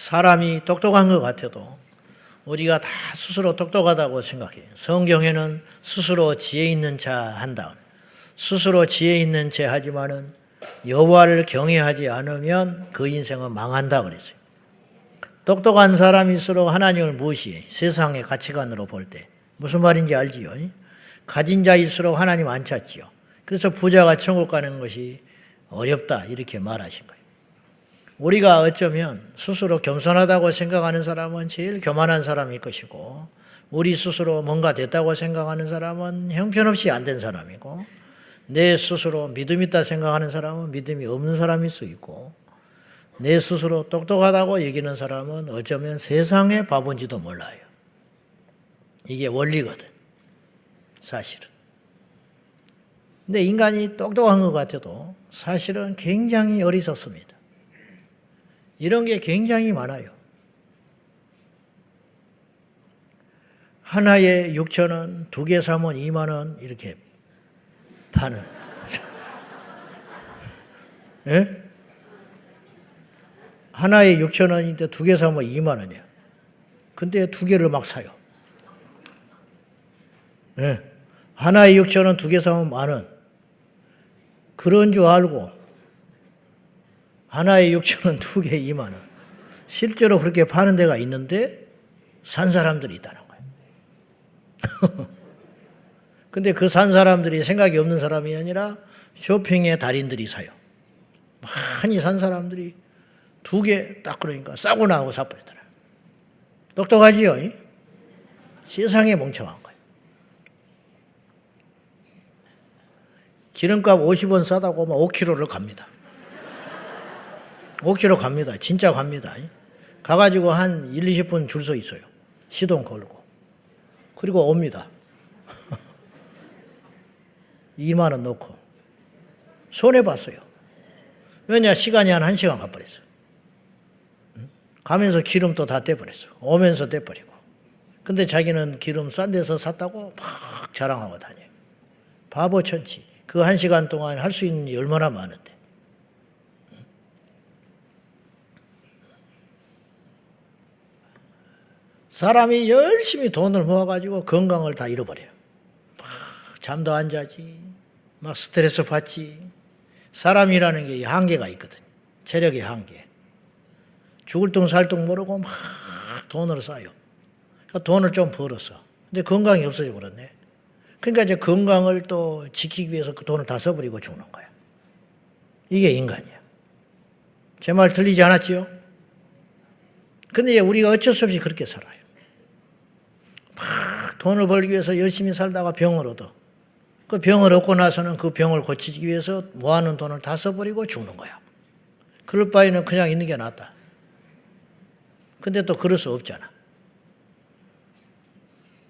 사람이 똑똑한 것 같아도 우리가 다 스스로 똑똑하다고 생각해요. 성경에는 스스로 지혜 있는 자 한다. 스스로 지혜 있는 자 하지만은 여호와를 경외하지 않으면 그 인생은 망한다 그랬어요. 똑똑한 사람일수록 하나님을 무시해. 세상의 가치관으로 볼 때. 무슨 말인지 알지요? 가진 자일수록 하나님 안 찾지요. 그래서 부자가 천국 가는 것이 어렵다 이렇게 말하신 거예요. 우리가 어쩌면 스스로 겸손하다고 생각하는 사람은 제일 교만한 사람일 것이고, 우리 스스로 뭔가 됐다고 생각하는 사람은 형편없이 안 된 사람이고, 내 스스로 믿음 있다 생각하는 사람은 믿음이 없는 사람일 수 있고, 내 스스로 똑똑하다고 여기는 사람은 어쩌면 세상의 바본지도 몰라요. 이게 원리거든, 사실은. 근데 인간이 똑똑한 것 같아도 사실은 굉장히 어리석습니다. 이런 게 굉장히 많아요. 하나에 6,000원, 2개 사면 2만 원 이렇게 파는. 예? 하나에 6,000원인데 2개 사면 2만 원이야. 근데 2개를 막 사요. 예. 하나에 6,000원, 2개 사면 10,000원. 그런 줄 알고 하나에 6,000원, 2개 2만 원. 실제로 그렇게 파는 데가 있는데 산 사람들이 있다는 거예요. 근데 그 산 사람들이 생각이 없는 사람이 아니라 쇼핑의 달인들이 사요. 많이 산 사람들이 2개 딱 그러니까 싸구나 하고 사버리더라. 똑똑하지요? 세상에 멍청한 거예요. 기름값 50원 싸다고 막 5kg를 갑니다. 5km 갑니다. 진짜 갑니다. 가가지고 한 1, 20분 줄 서 있어요. 시동 걸고. 그리고 옵니다. 2만 원 넣고. 손해봤어요. 왜냐? 시간이 한 1시간 가버렸어요. 가면서 기름도 다 떼버렸어요. 오면서 떼버리고. 근데 자기는 기름 싼 데서 샀다고 막 자랑하고 다녀요. 바보 천치. 그 1시간 동안 할 수 있는 일이 얼마나 많은데. 사람이 열심히 돈을 모아가지고 건강을 다 잃어버려요. 막 잠도 안 자지, 막 스트레스 받지. 사람이라는 게 한계가 있거든. 체력의 한계. 죽을 둥 살 둥 모르고 막 돈을 쌓여. 돈을 좀 벌었어. 근데 건강이 없어져 버렸네. 그러니까 이제 건강을 또 지키기 위해서 그 돈을 다 써버리고 죽는 거야. 이게 인간이야. 제 말 들리지 않았지요? 근데 우리가 어쩔 수 없이 그렇게 살아요. 막 돈을 벌기 위해서 열심히 살다가 병을 얻어. 그 병을 얻고 나서는 그 병을 고치기 위해서 모아놓은 돈을 다 써버리고 죽는 거야. 그럴 바에는 그냥 있는 게 낫다. 근데 또 그럴 수 없잖아.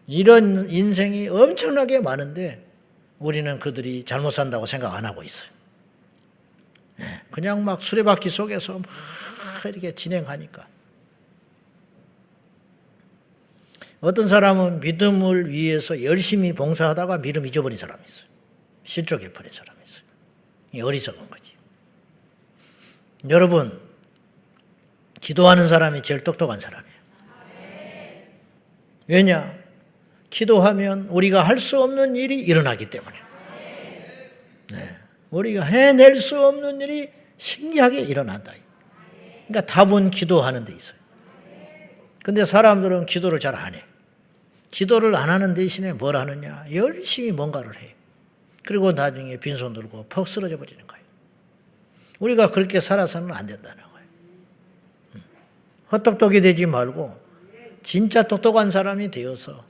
이런 인생이 엄청나게 많은데 우리는 그들이 잘못 산다고 생각 안 하고 있어요. 그냥 막 수레바퀴 속에서 막 이렇게 진행하니까. 어떤 사람은 믿음을 위해서 열심히 봉사하다가 믿음 잊어버린 사람이 있어요. 실족해버린 사람이 있어요. 이 어리석은 거지. 여러분, 기도하는 사람이 제일 똑똑한 사람이에요. 왜냐? 기도하면 우리가 할 수 없는 일이 일어나기 때문에. 네. 우리가 해낼 수 없는 일이 신기하게 일어난다. 그러니까 답은 기도하는 데 있어요. 근데 사람들은 기도를 잘 안 해. 기도를 안 하는 대신에 뭘 하느냐? 열심히 뭔가를 해. 그리고 나중에 빈손 들고 퍽 쓰러져 버리는 거예요. 우리가 그렇게 살아서는 안 된다는 거예요. 헛똑똑이 되지 말고 진짜 똑똑한 사람이 되어서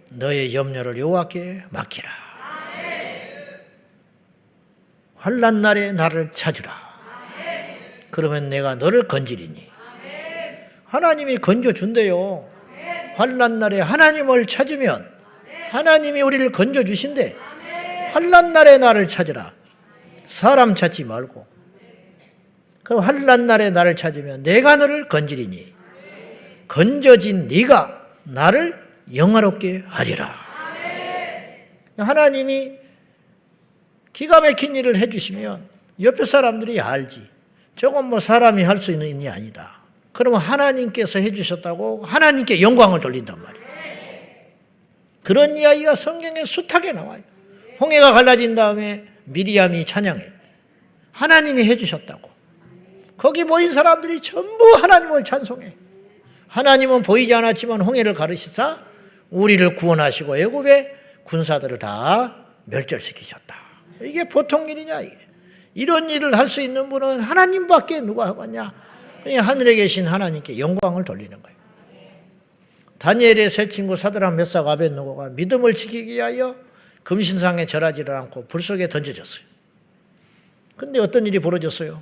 너의 염려를 여호와께 맡기라. 환난 날에 나를 찾으라. 그러면 내가 너를 건지리니. 하나님이 건져준대요. 환난 날에 하나님을 찾으면 하나님이 우리를 건져주신대. 환난 날에 나를 찾으라. 사람 찾지 말고. 그 환난 날에 나를 찾으면 내가 너를 건지리니. 건져진 네가 나를 영화롭게 하리라. 하나님이 기가 막힌 일을 해주시면 옆에 사람들이 알지. 저건 뭐 사람이 할 수 있는 일이 아니다. 그러면 하나님께서 해주셨다고 하나님께 영광을 돌린단 말이에요. 그런 이야기가 성경에 숱하게 나와요. 홍해가 갈라진 다음에 미리암이 찬양해요. 하나님이 해주셨다고. 거기 모인 사람들이 전부 하나님을 찬송해. 하나님은 보이지 않았지만 홍해를 가르시사 우리를 구원하시고 애굽의 군사들을 다 멸절시키셨다. 이게 보통 일이냐 이게. 이런 일을 할 수 있는 분은 하나님밖에 누가 하겠냐. 그냥 하늘에 계신 하나님께 영광을 돌리는 거예요. 다니엘의 세 친구 사드락 메삭 아벳느고가 믿음을 지키기 위하여 금신상에 절하지를 않고 불 속에 던져졌어요. 근데 어떤 일이 벌어졌어요?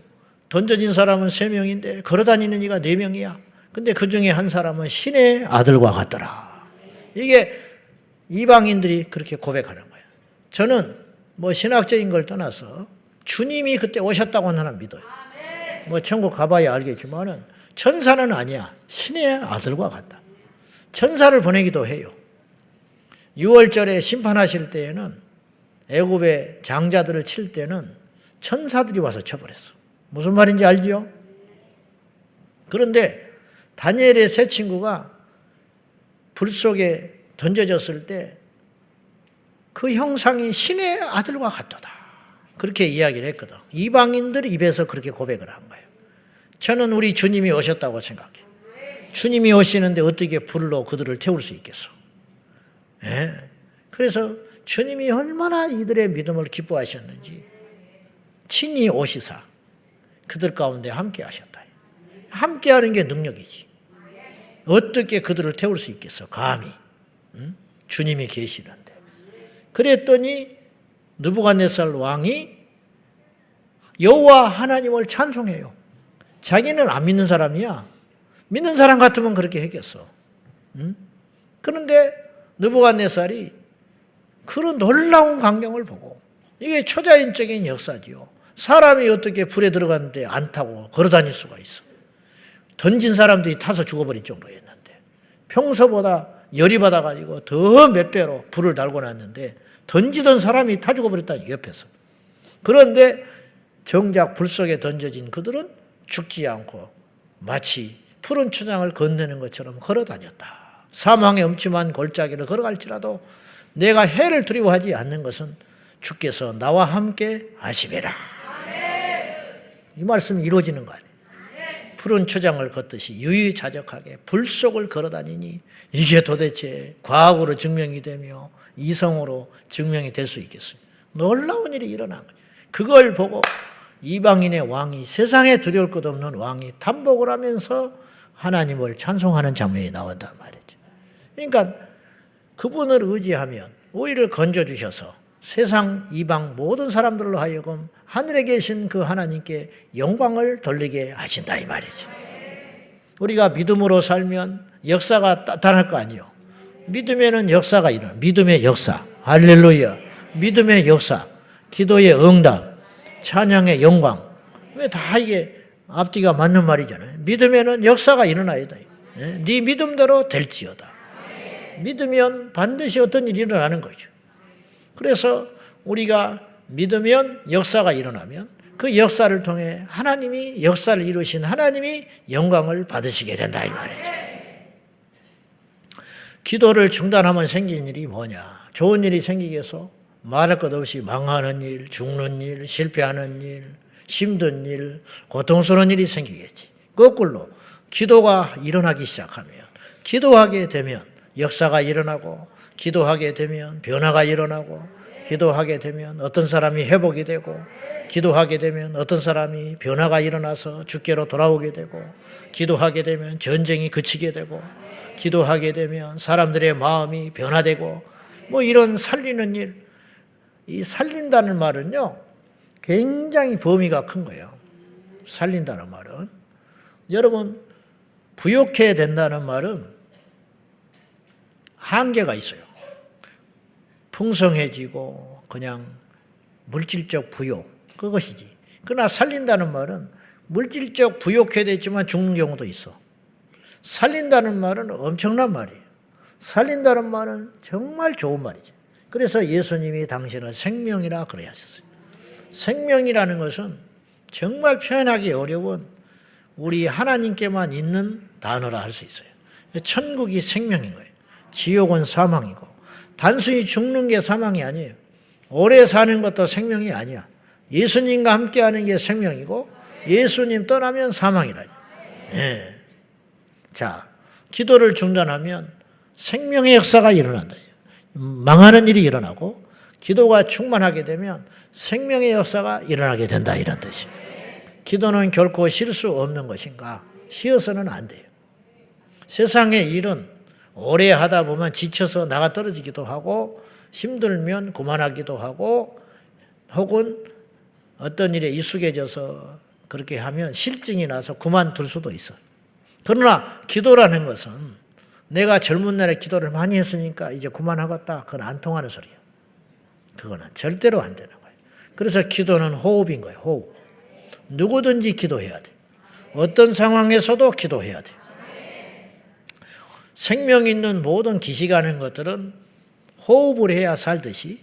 던져진 사람은 3명인데 걸어다니는 이가 4명이야. 근데 그 중에 한 사람은 신의 아들과 같더라. 이게 이방인들이 그렇게 고백하는 거예요. 저는 뭐 신학적인 걸 떠나서 주님이 그때 오셨다고 나는 믿어요. 뭐 천국 가봐야 알겠지만은 천사는 아니야. 신의 아들과 같다. 천사를 보내기도 해요. 6월절에 심판하실 때에는 애굽의 장자들을 칠 때는 천사들이 와서 쳐버렸어. 무슨 말인지 알지요? 그런데 다니엘의 세 친구가 불 속에 던져졌을 때 그 형상이 신의 아들과 같도다. 그렇게 이야기를 했거든. 이방인들 입에서 그렇게 고백을 한 거예요. 저는 우리 주님이 오셨다고 생각해요. 주님이 오시는데 어떻게 불로 그들을 태울 수 있겠어? 예? 그래서 주님이 얼마나 이들의 믿음을 기뻐하셨는지 친히 오시사 그들 가운데 함께 하셨다. 함께 하는 게 능력이지. 어떻게 그들을 태울 수 있겠어? 감히. 응? 주님이 계시는데. 그랬더니 느부갓네살 왕이 여호와 하나님을 찬송해요. 자기는 안 믿는 사람이야. 믿는 사람 같으면 그렇게 했겠어. 응? 그런데 느부갓네살이 그런 놀라운 광경을 보고 이게 초자연적인 역사지요. 사람이 어떻게 불에 들어갔는데 안 타고 걸어다닐 수가 있어. 던진 사람들이 타서 죽어버릴 정도였는데 평소보다 열이 받아가지고 더 몇 배로 불을 달고 놨는데 던지던 사람이 타 죽어버렸다 옆에서. 그런데 정작 불 속에 던져진 그들은 죽지 않고 마치 푸른 초장을 건너는 것처럼 걸어다녔다. 사망의 음침한 골짜기를 걸어갈지라도 내가 해를 두려워하지 않는 것은 주께서 나와 함께 하심이라. 이 말씀이 이루어지는 거 아니에요. 푸른 초장을 걷듯이 유유자적하게 불 속을 걸어다니니 이게 도대체 과학으로 증명이 되며 이성으로 증명이 될 수 있겠어요. 놀라운 일이 일어난 거예요. 그걸 보고 이방인의 왕이 세상에 두려울 것 없는 왕이 탄복을 하면서 하나님을 찬송하는 장면이 나온단 말이죠. 그러니까 그분을 의지하면 우리를 건져주셔서 세상 이방 모든 사람들로 하여금 하늘에 계신 그 하나님께 영광을 돌리게 하신다 이 말이죠. 우리가 믿음으로 살면 역사가 나타날 거 아니에요. 믿으면은 역사가 일어나. 믿음의 역사. 할렐루야. 믿음의 역사. 기도의 응답. 찬양의 영광. 왜 다 이게 앞뒤가 맞는 말이잖아요. 믿으면은 역사가 일어나야 돼. 네 믿음대로 될지어다. 믿으면 반드시 어떤 일이 일어나는 거죠. 그래서 우리가 믿으면 역사가 일어나면 그 역사를 통해 하나님이 역사를 이루신 하나님이 영광을 받으시게 된다 이 말이죠. 기도를 중단하면 생기는 일이 뭐냐? 좋은 일이 생기겠어? 말할 것 없이 망하는 일, 죽는 일, 실패하는 일, 힘든 일, 고통스러운 일이 생기겠지. 거꾸로 기도가 일어나기 시작하면 기도하게 되면 역사가 일어나고 기도하게 되면 변화가 일어나고 기도하게 되면 어떤 사람이 회복이 되고 기도하게 되면 어떤 사람이 변화가 일어나서 주께로 돌아오게 되고 기도하게 되면 전쟁이 그치게 되고 기도하게 되면 사람들의 마음이 변화되고 뭐 이런 살리는 일. 이 살린다는 말은요 굉장히 범위가 큰 거예요. 살린다는 말은 여러분 부욕해야 된다는 말은 한계가 있어요. 풍성해지고 그냥 물질적 부욕 그것이지. 그러나 살린다는 말은 물질적 부욕해야 되지만 죽는 경우도 있어. 살린다는 말은 엄청난 말이에요. 살린다는 말은 정말 좋은 말이죠. 그래서 예수님이 당신을 생명이라 그래 하셨어요. 생명이라는 것은 정말 표현하기 어려운 우리 하나님께만 있는 단어라 할 수 있어요. 천국이 생명인 거예요. 지옥은 사망이고, 단순히 죽는 게 사망이 아니에요. 오래 사는 것도 생명이 아니야. 예수님과 함께하는 게 생명이고, 예수님 떠나면 사망이라. 예. 자, 기도를 중단하면 생명의 역사가 일어난다. 망하는 일이 일어나고, 기도가 충만하게 되면 생명의 역사가 일어나게 된다, 이런 뜻이에요. 기도는 결코 쉴 수 없는 것인가? 쉬어서는 안 돼요. 세상의 일은 오래 하다 보면 지쳐서 나가 떨어지기도 하고, 힘들면 그만하기도 하고, 혹은 어떤 일에 익숙해져서 그렇게 하면 실증이 나서 그만둘 수도 있어요. 그러나 기도라는 것은 내가 젊은 날에 기도를 많이 했으니까 이제 그만하겠다, 그건 안 통하는 소리예요. 그거는 절대로 안 되는 거예요. 그래서 기도는 호흡인 거예요. 호흡. 누구든지 기도해야 돼요. 어떤 상황에서도 기도해야 돼요. 생명 있는 모든 기시가는 것들은 호흡을 해야 살듯이,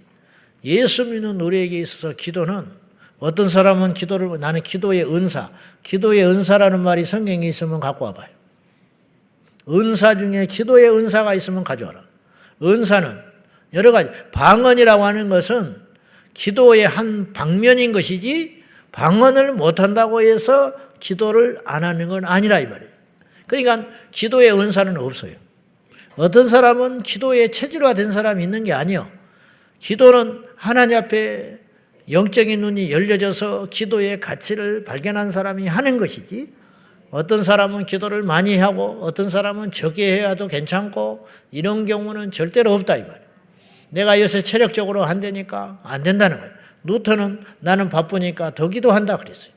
예수 믿는 우리에게 있어서 기도는, 어떤 사람은 기도를, 나는 기도의 은사라는 말이 성경에 있으면 갖고 와봐요. 은사 중에 기도의 은사가 있으면 가져와라. 은사는 여러 가지, 방언이라고 하는 것은 기도의 한 방면인 것이지, 방언을 못한다고 해서 기도를 안 하는 건 아니라 이 말이에요. 그러니까 기도의 은사는 없어요. 어떤 사람은 기도에 체질화된 사람이 있는 게 아니에요. 기도는 하나님 앞에 영적인 눈이 열려져서 기도의 가치를 발견한 사람이 하는 것이지, 어떤 사람은 기도를 많이 하고 어떤 사람은 적게 해야도 괜찮고, 이런 경우는 절대로 없다 이 말이에요. 내가 요새 체력적으로 안 되니까 안 된다는 거예요. 루터는 나는 바쁘니까 더 기도한다 그랬어요.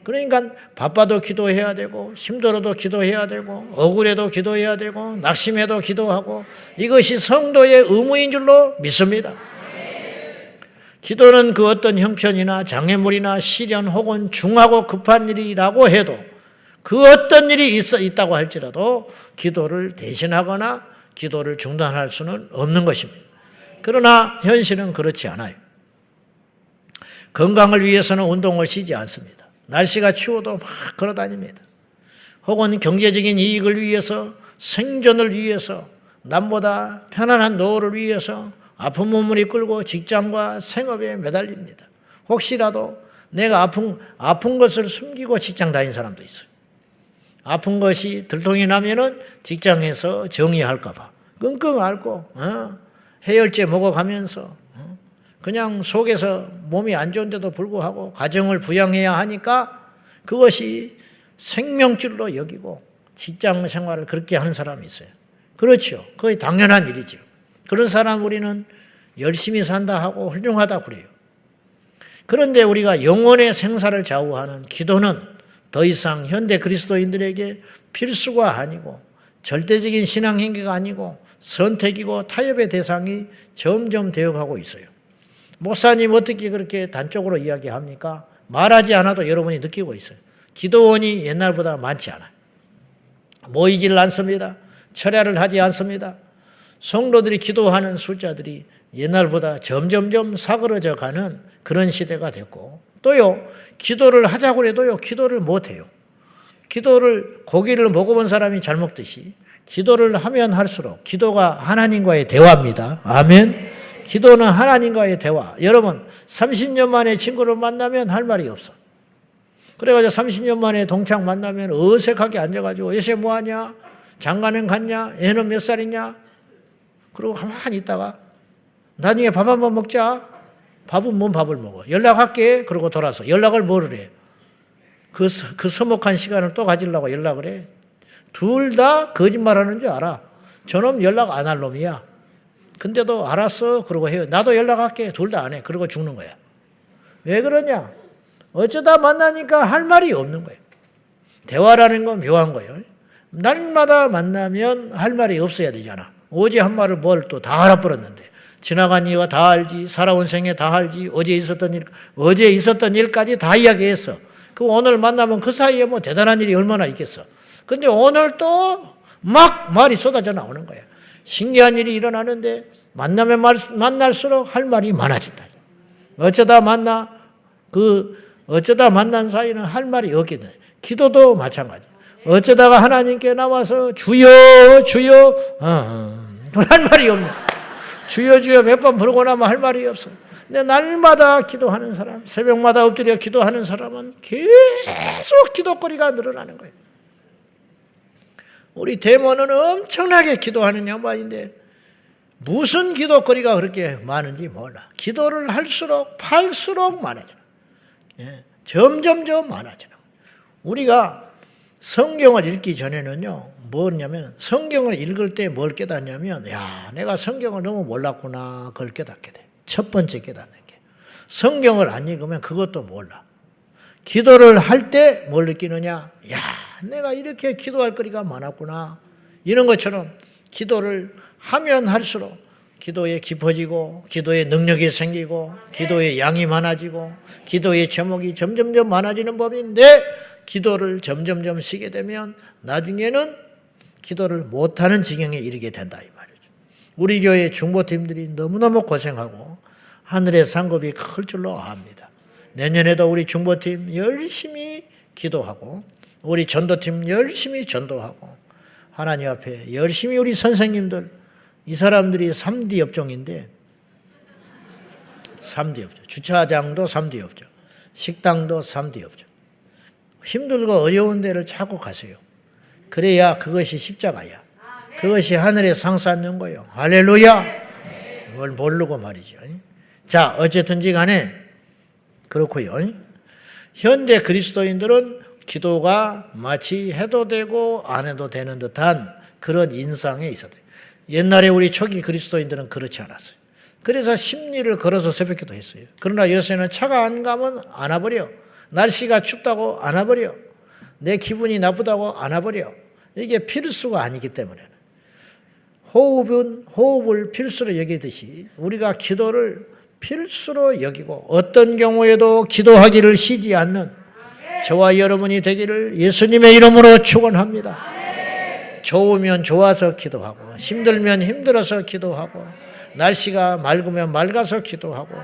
그러니까 바빠도 기도해야 되고, 힘들어도 기도해야 되고, 억울해도 기도해야 되고, 낙심해도 기도하고, 이것이 성도의 의무인 줄로 믿습니다. 기도는 그 어떤 형편이나 장애물이나 시련 혹은 중하고 급한 일이라고 해도, 그 어떤 일이 있다고 할지라도 기도를 대신하거나 기도를 중단할 수는 없는 것입니다. 그러나 현실은 그렇지 않아요. 건강을 위해서는 운동을 쉬지 않습니다. 날씨가 추워도 막 걸어다닙니다. 혹은 경제적인 이익을 위해서, 생존을 위해서, 남보다 편안한 노후를 위해서 아픈 몸을 이끌고 직장과 생업에 매달립니다. 혹시라도 내가 아픈 것을 숨기고 직장 다니는 사람도 있어요. 아픈 것이 들통이 나면은 직장에서 정리할까 봐 끙끙 앓고 해열제 먹어가면서 그냥 속에서 몸이 안 좋은데도 불구하고 가정을 부양해야 하니까 그것이 생명줄로 여기고 직장 생활을 그렇게 하는 사람이 있어요. 그렇죠. 그게 당연한 일이죠. 그런 사람 우리는 열심히 산다 하고 훌륭하다 그래요. 그런데 우리가 영혼의 생사를 좌우하는 기도는 더 이상 현대 그리스도인들에게 필수가 아니고, 절대적인 신앙 행위가 아니고 선택이고 타협의 대상이 점점 되어가고 있어요. 목사님 어떻게 그렇게 단적으로 이야기합니까? 말하지 않아도 여러분이 느끼고 있어요. 기도원이 옛날보다 많지 않아요. 모이질 않습니다. 철야를 하지 않습니다. 성도들이 기도하는 숫자들이 옛날보다 점점점 사그러져 가는 그런 시대가 됐고, 또요, 기도를 하자고 해도요, 기도를 못해요. 기도를, 고기를 먹어본 사람이 잘 먹듯이 기도를 하면 할수록, 기도가 하나님과의 대화입니다. 아멘. 기도는 하나님과의 대화. 여러분 30년 만에 친구를 만나면 할 말이 없어. 그래가지고 30년 만에 동창 만나면 어색하게 앉아가지고 요새 뭐하냐? 장가는 갔냐? 애는 몇 살이냐? 그러고 가만히 있다가 나중에 밥 한번 먹자. 밥은 뭔 밥을 먹어? 연락할게. 그러고 돌아서 연락을 뭐를 해? 그 서먹한 시간을 또 가지려고 연락을 해. 둘 다 거짓말하는 줄 알아. 저놈 연락 안 할 놈이야. 근데도 알았어. 그러고 해요. 나도 연락할게. 둘 다 안 해. 그러고 죽는 거야. 왜 그러냐? 어쩌다 만나니까 할 말이 없는 거예요. 대화라는 건 묘한 거예요. 날마다 만나면 할 말이 없어야 되잖아. 어제 한 말을 뭘 또 다 알아버렸는데. 지나간 이가 다 알지, 살아온 생애 다 알지, 어제 있었던 일까지 다 이야기했어. 그 오늘 만나면 그 사이에 뭐 대단한 일이 얼마나 있겠어. 근데 오늘 또 막 말이 쏟아져 나오는 거야. 신기한 일이 일어나는데 만나면 만날수록 할 말이 많아진다. 어쩌다 만난 사이는 할 말이 없게 돼. 기도도 마찬가지. 어쩌다가 하나님께 나와서 주여 주여 할 말이 없네. 주여 주여 몇 번 부르고 나면 할 말이 없어. 근데 날마다 기도하는 사람, 새벽마다 엎드려 기도하는 사람은 계속 기도거리가 늘어나는 거예요. 우리 대모는 엄청나게 기도하는 양반인데 무슨 기도거리가 그렇게 많은지 몰라. 기도를 할수록 많아져. 점점점 많아져. 우리가 성경을 읽기 전에는요, 뭐냐면 성경을 읽을 때 뭘 깨닫냐면, 내가 성경을 너무 몰랐구나. 그걸 깨닫게 돼. 첫 번째 깨닫는 게. 성경을 안 읽으면 그것도 몰라. 기도를 할 때 뭘 느끼느냐? 내가 이렇게 기도할 거리가 많았구나. 이런 것처럼 기도를 하면 할수록 기도에 깊어지고, 기도에 능력이 생기고, 기도의 양이 많아지고, 기도의 제목이 점점점 많아지는 법인데, 기도를 점점점 쉬게 되면 나중에는 기도를 못하는 지경에 이르게 된다 이 말이죠. 우리 교회 중보팀들이 너무너무 고생하고 하늘의 상급이 클 줄로 압니다. 내년에도 우리 중보팀 열심히 기도하고 우리 전도팀 열심히 전도하고 하나님 앞에 열심히 우리 선생님들, 이 사람들이 3D 업종인데 3D 업종, 주차장도 3D 업종, 식당도 3D 업종. 힘들고 어려운 데를 찾고 가세요. 그래야 그것이 십자가야. 그것이 하늘에 상 쌓는 거예요. 할렐루야. 뭘 모르고 말이죠. 자, 어쨌든지 간에 그렇고요. 현대 그리스도인들은 기도가 마치 해도 되고 안 해도 되는 듯한 그런 인상에 있었대요. 옛날에 우리 초기 그리스도인들은 그렇지 않았어요. 그래서 심리를 걸어서 새벽기도 했어요. 그러나 요새는 차가 안 가면 안 와버려. 날씨가 춥다고 안 와버려. 내 기분이 나쁘다고 안 와버려. 이게 필수가 아니기 때문에. 호흡을 필수로 여기듯이 우리가 기도를 필수로 여기고 어떤 경우에도 기도하기를 쉬지 않는 저와 여러분이 되기를 예수님의 이름으로 축원합니다. 좋으면 좋아서 기도하고 힘들면 힘들어서 기도하고 날씨가 맑으면 맑아서 기도하고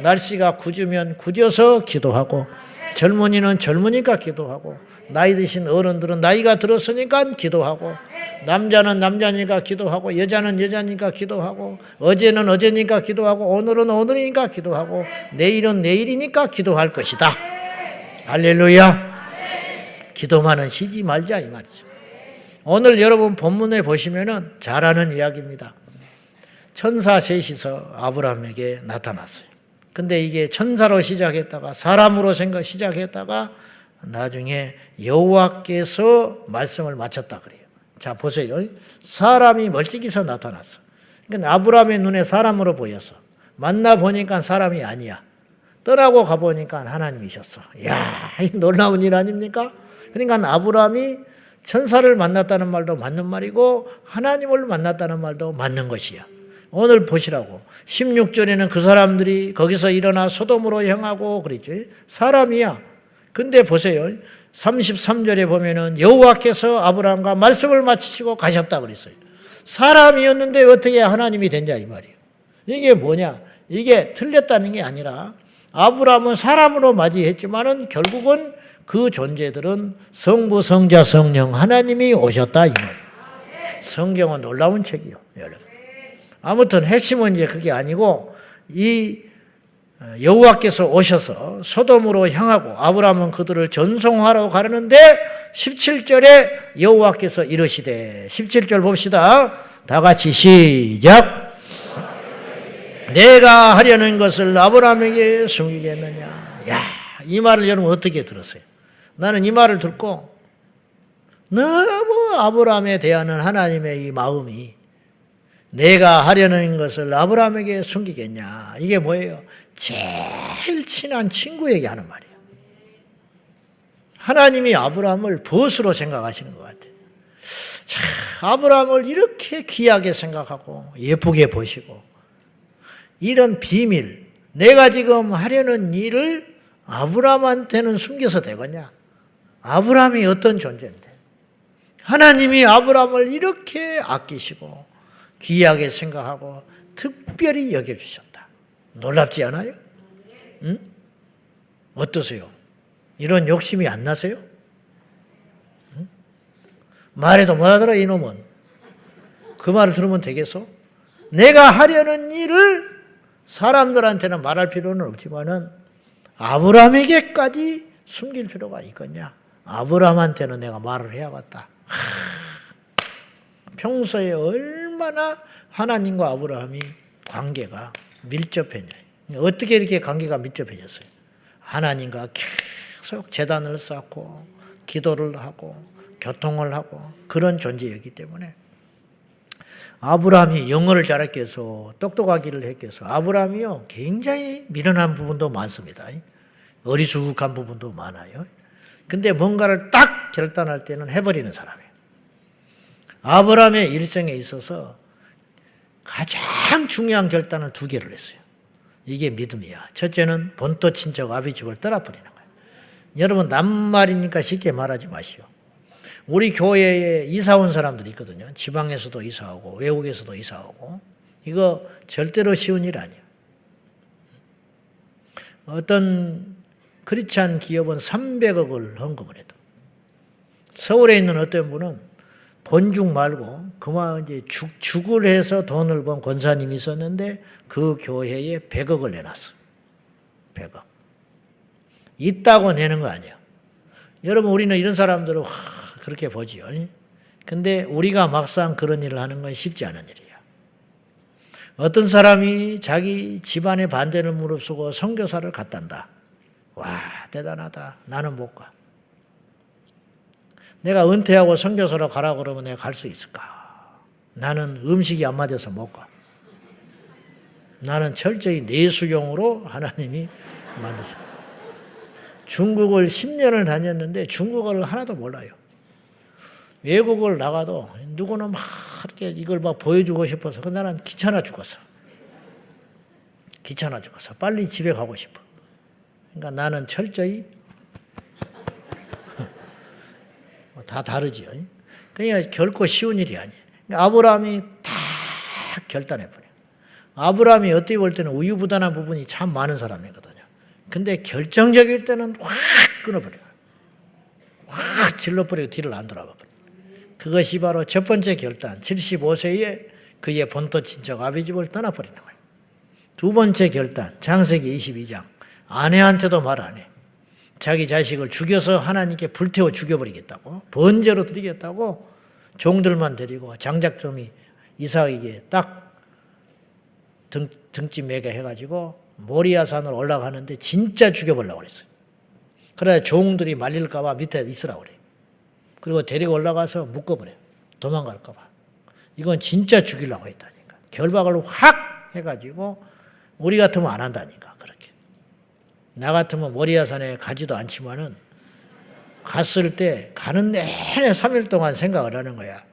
날씨가 굳으면 굳어서 기도하고 젊은이는 젊으니까 기도하고 나이 드신 어른들은 나이가 들었으니까 기도하고 남자는 남자니까 기도하고 여자는 여자니까 기도하고 어제는 어제니까 기도하고 오늘은 오늘이니까 기도하고 내일은 내일이니까 기도할 것이다. 할렐루야. 기도만은 쉬지 말자 이 말이죠. 오늘 여러분 본문에 보시면은 잘 아는 이야기입니다. 천사 셋이서 아브라함에게 나타났어요. 근데 이게 천사로 시작했다가 사람으로 시작했다가 나중에 여호와께서 말씀을 마쳤다 그래요. 자 보세요. 사람이 멀찍이서 나타났어. 그러니까 아브라함의 눈에 사람으로 보였어. 만나보니까 사람이 아니야. 떠나고 가보니까 하나님이셨어. 이야, 놀라운 일 아닙니까? 그러니까 아브라함이 천사를 만났다는 말도 맞는 말이고 하나님을 만났다는 말도 맞는 것이야. 오늘 보시라고. 16절에는 그 사람들이 거기서 일어나 소돔으로 향하고 그랬죠. 사람이야. 근데 보세요. 33절에 보면은 여호와께서 아브라함과 말씀을 마치시고 가셨다 그랬어요. 사람이었는데 어떻게 하나님이 됐냐 이 말이에요. 이게 뭐냐? 이게 틀렸다는 게 아니라 아브라함은 사람으로 맞이했지만은 결국은 그 존재들은 성부, 성자, 성령 하나님이 오셨다 이 말이에요. 성경은 놀라운 책이요, 여러분. 아무튼 핵심은 이제 그게 아니고 이 여호와께서 오셔서 소돔으로 향하고 아브라함은 그들을 전송하러 가려는데 17절에 여호와께서 이르시되 17절 봅시다. 다 같이 시작. 내가 하려는 것을 아브라함에게 숨기겠느냐. 야, 이 말을 여러분 어떻게 들었어요? 나는 이 말을 듣고 너무 아브라함에 대하는 하나님의 이 마음이 내가 하려는 것을 아브라함에게 숨기겠냐. 이게 뭐예요? 제일 친한 친구에게 하는 말이에요. 하나님이 아브라함을 벗으로 생각하시는 것 같아요. 참, 아브라함을 이렇게 귀하게 생각하고 예쁘게 보시고 이런 비밀, 내가 지금 하려는 일을 아브라함한테는 숨겨서 되겠냐? 아브라함이 어떤 존재인데 하나님이 아브라함을 이렇게 아끼시고 귀하게 생각하고 특별히 여겨주셨다. 놀랍지 않아요? 응? 어떠세요? 이런 욕심이 안 나세요? 말해도 못 알아들어 이놈은. 그 말을 들으면 되겠어? 내가 하려는 일을 사람들한테는 말할 필요는 없지만은 아브라함에게까지 숨길 필요가 있겠냐? 아브라함한테는 내가 말을 해야겠다. 평소에 얼마나 하나님과 아브라함이 관계가 밀접했냐. 어떻게 이렇게 관계가 밀접해졌어요? 하나님과 계속 제단을 쌓고 기도를 하고 교통을 하고 그런 존재였기 때문에 아브라함이 영어를 잘했게 해서 똑똑하기를 했게 해서 아브라함이요 굉장히 미련한 부분도 많습니다. 어리숙한 부분도 많아요. 근데 뭔가를 딱 결단할 때는 해버리는 사람이에요. 아브라함의 일생에 있어서 가장 중요한 결단을 2개를 했어요. 이게 믿음이야. 첫째는 본토 친척 아비 집을 떠나버리는 거예요. 여러분 낱말이니까 쉽게 말하지 마시오. 우리 교회에 이사 온 사람들이 있거든요. 지방에서도 이사오고 외국에서도 이사오고. 이거 절대로 쉬운 일 아니에요. 어떤 크리스찬 기업은 300억을 헌금을 해도 서울에 있는 어떤 분은 본죽 말고 그만 이제 죽을 해서 돈을 번 권사님이 있었는데 그 교회에 100억을 내놨어. 100억. 있다고 내는 거 아니에요. 여러분 우리는 이런 사람들을 그렇게 보지요. 근데 우리가 막상 그런 일을 하는 건 쉽지 않은 일이에요. 어떤 사람이 자기 집안의 반대를 무릅쓰고 선교사를 갔단다. 와 대단하다. 나는 못 가. 내가 은퇴하고 선교사로 가라고 그러면 내가 갈 수 있을까? 나는 음식이 안 맞아서 못 가. 나는 철저히 내수용으로 하나님이 만드셨다. 중국을 10년을 다녔는데 중국어를 하나도 몰라요. 외국을 나가도 누구는 막 이렇게 이걸 막 보여주고 싶어서 나는 귀찮아 죽었어. 귀찮아 죽었어. 빨리 집에 가고 싶어. 그러니까 나는 철저히 다 다르지요. 그러니까 결코 쉬운 일이 아니에요. 아브라함이 다 결단해버려요. 아브라함이 어떻게 볼 때는 우유부단한 부분이 참 많은 사람이거든요. 근데 결정적일 때는 확 끊어버려요. 확 질러버리고 뒤를 안 돌아봐요. 그것이 바로 첫 번째 결단. 75세에 그의 본토 친척 아비 집을 떠나버리는 거예요. 두 번째 결단. 창세기 22장. 아내한테도 말 안 해. 자기 자식을 죽여서 하나님께 불태워 죽여버리겠다고, 번제로 드리겠다고 종들만 데리고 장작점이 이삭에게 딱 등짐 매게 해가지고 모리아산으로 올라가는데 진짜 죽여보려고 그랬어요. 그래야 종들이 말릴까봐 밑에 있으라고 그래요. 그리고 데리고 올라가서 묶어버려요. 도망갈까봐. 이건 진짜 죽이려고 했다니까. 결박을 확 해가지고 우리 같으면 안 한다니까. 그렇게. 나 같으면 모리아산에 가지도 않지만은 갔을 때 가는 내내 3일 동안 생각을 하는 거야.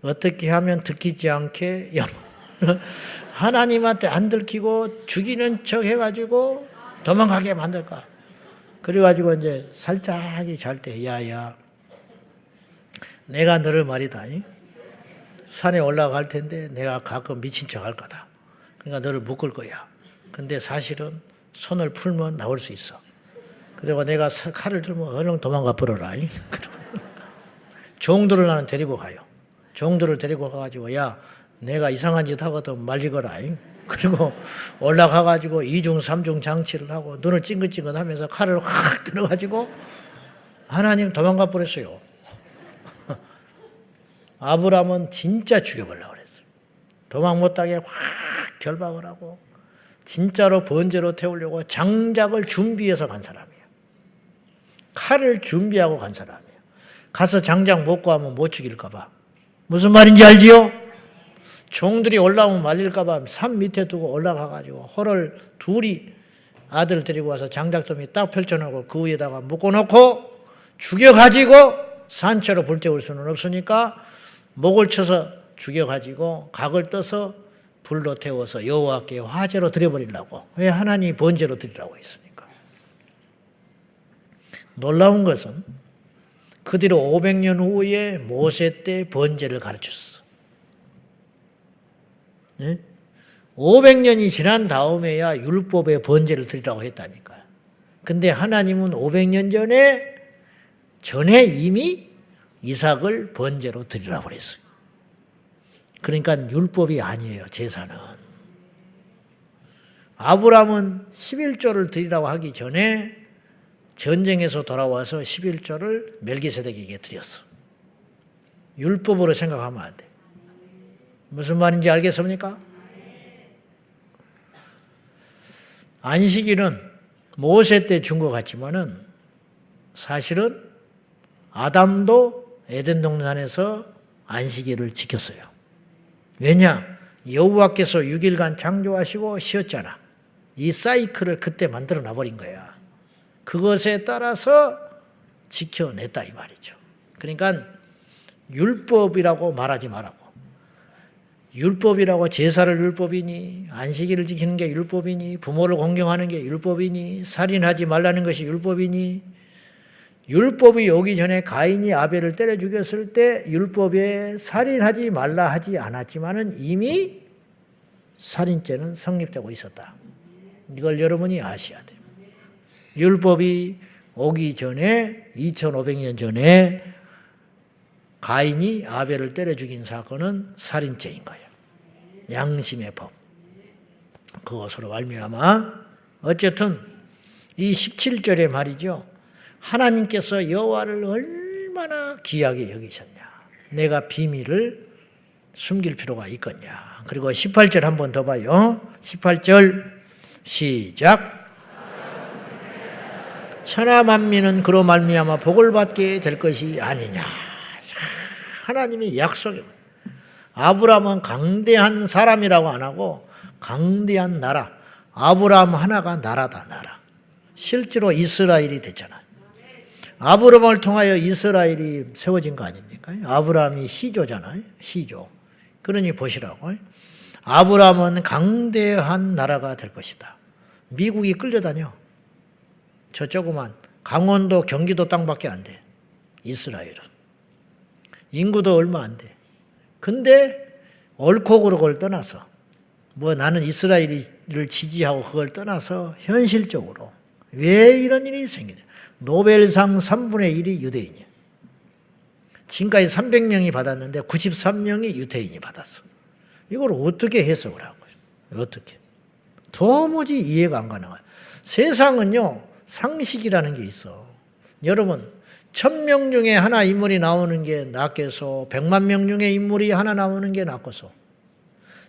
어떻게 하면 들키지 않게 하나님한테 안 들키고 죽이는 척 해가지고 도망가게 만들까. 그래가지고 이제 살짝이 잘 때 야야 내가 너를 말이다. 산에 올라갈 텐데 내가 가끔 미친 척 할 거다. 그러니까 너를 묶을 거야. 근데 사실은 손을 풀면 나올 수 있어. 그리고 내가 칼을 들면 얼른 도망가 버려라. 종들을 나는 데리고 가요. 종들을 데리고 가가지고 야 내가 이상한 짓 하거든 말리거라. 그리고 올라가가지고 2중 3중 장치를 하고 눈을 찡긋찡긋 하면서 칼을 확 들어가지고 하나님 도망가 버렸어요. 아브라함은 진짜 죽여보려고 그랬어요. 도망 못하게 확 결박을 하고 진짜로 번제로 태우려고 장작을 준비해서 간 사람이에요. 칼을 준비하고 간 사람이에요. 가서 장작 못 구하면 못 죽일까 봐. 무슨 말인지 알지요? 종들이 올라오면 말릴까 봐 산 밑에 두고 올라가가지고 호를 둘이 아들 데리고 와서 장작더미 딱 펼쳐놓고 그 위에다가 묶어놓고 죽여가지고 산채로 불태울 수는 없으니까 목을 쳐서 죽여가지고 각을 떠서 불로 태워서 여호와께 화제로 드려버리려고. 왜 하나님이 번제로 드리라고 했습니까? 놀라운 것은 그 뒤로 500년 후에 모세 때 번제를 가르쳤어. 네? 500년이 지난 다음에야 율법의 번제를 드리라고 했다니까요. 근데 하나님은 500년 전에 이미 이삭을 번제로 드리라고 그랬어요. 그러니까 율법이 아니에요, 제사는. 아브라함은 11조를 드리라고 하기 전에 전쟁에서 돌아와서 11조를 멜기세덱에게 드렸어. 율법으로 생각하면 안 돼. 무슨 말인지 알겠습니까? 안식일은 모세 때 준 것 같지만은 사실은 아담도 에덴 동산에서 안식일을 지켰어요. 왜냐? 여호와께서 6일간 창조하시고 쉬었잖아. 이 사이클을 그때 만들어 놔버린 거야. 그것에 따라서 지켜냈다 이 말이죠. 그러니까 율법이라고 말하지 말라고. 율법이라고 제사를 율법이니 안식일을 지키는 게 율법이니 부모를 공경하는 게 율법이니 살인하지 말라는 것이 율법이니 율법이 오기 전에 가인이 아벨을 때려 죽였을 때 율법에 살인하지 말라 하지 않았지만은 이미 살인죄는 성립되고 있었다. 이걸 여러분이 아셔야 돼요. 율법이 오기 전에 2500년 전에 가인이 아벨을 때려 죽인 사건은 살인죄인 거예요. 양심의 법. 그것으로 말미암아 어쨌든 이 17절에 말이죠. 하나님께서 여호와를 얼마나 귀하게 여기셨냐. 내가 비밀을 숨길 필요가 있겠냐. 그리고 18절 한 번 더 봐요. 18절 시작. 천하 만민은 그로 말미암아 복을 받게 될 것이 아니냐. 하나님의 약속이. 아브라함은 강대한 사람이라고 안 하고 강대한 나라. 아브라함 하나가 나라다, 나라. 실제로 이스라엘이 됐잖아요. 아브라함을 통하여 이스라엘이 세워진 거 아닙니까? 아브라함이 시조잖아요. 시조. 그러니 보시라고. 아브라함은 강대한 나라가 될 것이다. 미국이 끌려다녀. 저 조그만 강원도 경기도 땅밖에 안 돼. 이스라엘은. 인구도 얼마 안 돼. 근데 옳고 그르고를 떠나서 뭐 나는 이스라엘을 지지하고 그걸 떠나서 현실적으로 왜 이런 일이 생기냐. 노벨상 3분의 1이 유대인이야. 지금까지 300명이 받았는데 93명이 유대인이 받았어. 이걸 어떻게 해석을 하고 있어요? 어떻게? 도무지 이해가 안 가는 거야. 세상은요, 상식이라는 게 있어. 여러분, 1000명 중에 하나 인물이 나오는 게 낫겠소? 100만 명 중에 인물이 하나 나오는 게 낫겠소?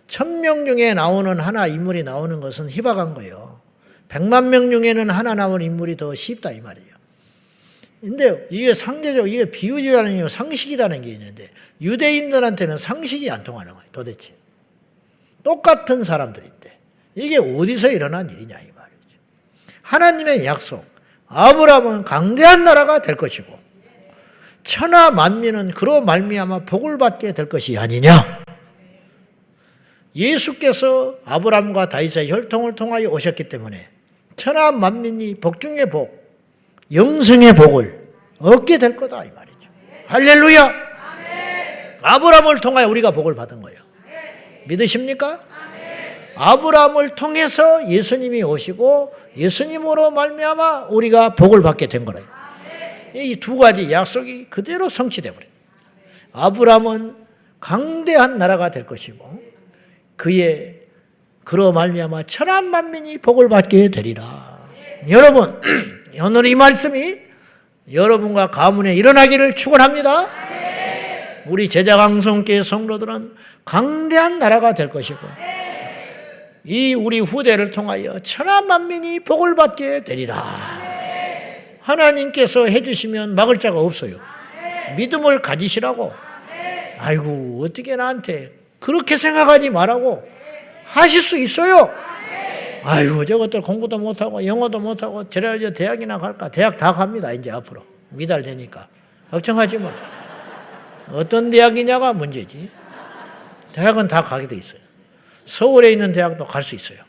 1000명 중에 나오는 하나 인물이 나오는 것은 희박한 거예요. 100만 명 중에는 하나 나오는 인물이 더 쉽다 이 말이에요. 근데 이게 상대적으로 이게 비유라는 게 상식이라는 게 있는데 유대인들한테는 상식이 안 통하는 거예요. 도대체. 똑같은 사람들인데 이게 어디서 일어난 일이냐 이 말이죠. 하나님의 약속. 아브라함은 강대한 나라가 될 것이고 천하 만민은 그로 말미암아 복을 받게 될 것이 아니냐. 예수께서 아브라함과 다윗의 혈통을 통하여 오셨기 때문에 천하 만민이 복 중의 복, 영생의 복을 얻게 될 거다 이 말이죠. 할렐루야. 아브라함을 통하여 우리가 복을 받은 거예요. 믿으십니까? 아브라함을 통해서 예수님이 오시고 예수님으로 말미암아 우리가 복을 받게 된 거예요. 이 두 가지 약속이 그대로 성취돼 버려요. 아브라함은 강대한 나라가 될 것이고 그로 말미암아 천하 만민이 복을 받게 되리라. 여러분, 오늘 이 말씀이 여러분과 가문에 일어나기를 축원합니다. 우리 제자강성교회 성도들은 강대한 나라가 될 것이고 이 우리 후대를 통하여 천하 만민이 복을 받게 되리라. 하나님께서 해주시면 막을 자가 없어요. 믿음을 가지시라고. 아이고 어떻게 나한테 그렇게 생각하지 말라고 하실 수 있어요. 아이고 저것들 공부도 못하고 영어도 못하고 저래야 대학이나 갈까. 대학 다 갑니다 이제 앞으로. 미달되니까. 걱정하지 마. 어떤 대학이냐가 문제지. 대학은 다 가게 돼 있어요. 서울에 있는 대학도 갈 수 있어요.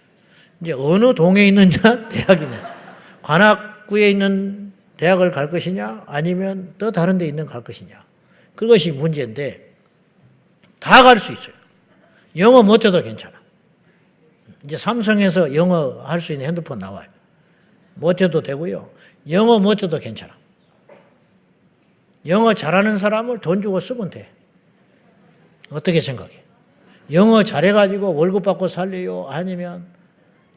이제 어느 동에 있느냐 대학이냐. 관악구에 있는 대학을 갈 것이냐 아니면 또 다른 데 있는 갈 것이냐. 그것이 문제인데 다 갈 수 있어요. 영어 못해도 괜찮아. 이제 삼성에서 영어 할 수 있는 핸드폰 나와요. 못해도 되고요. 영어 못해도 괜찮아. 영어 잘하는 사람을 돈 주고 쓰면 돼. 어떻게 생각해? 영어 잘해가지고 월급 받고 살래요? 아니면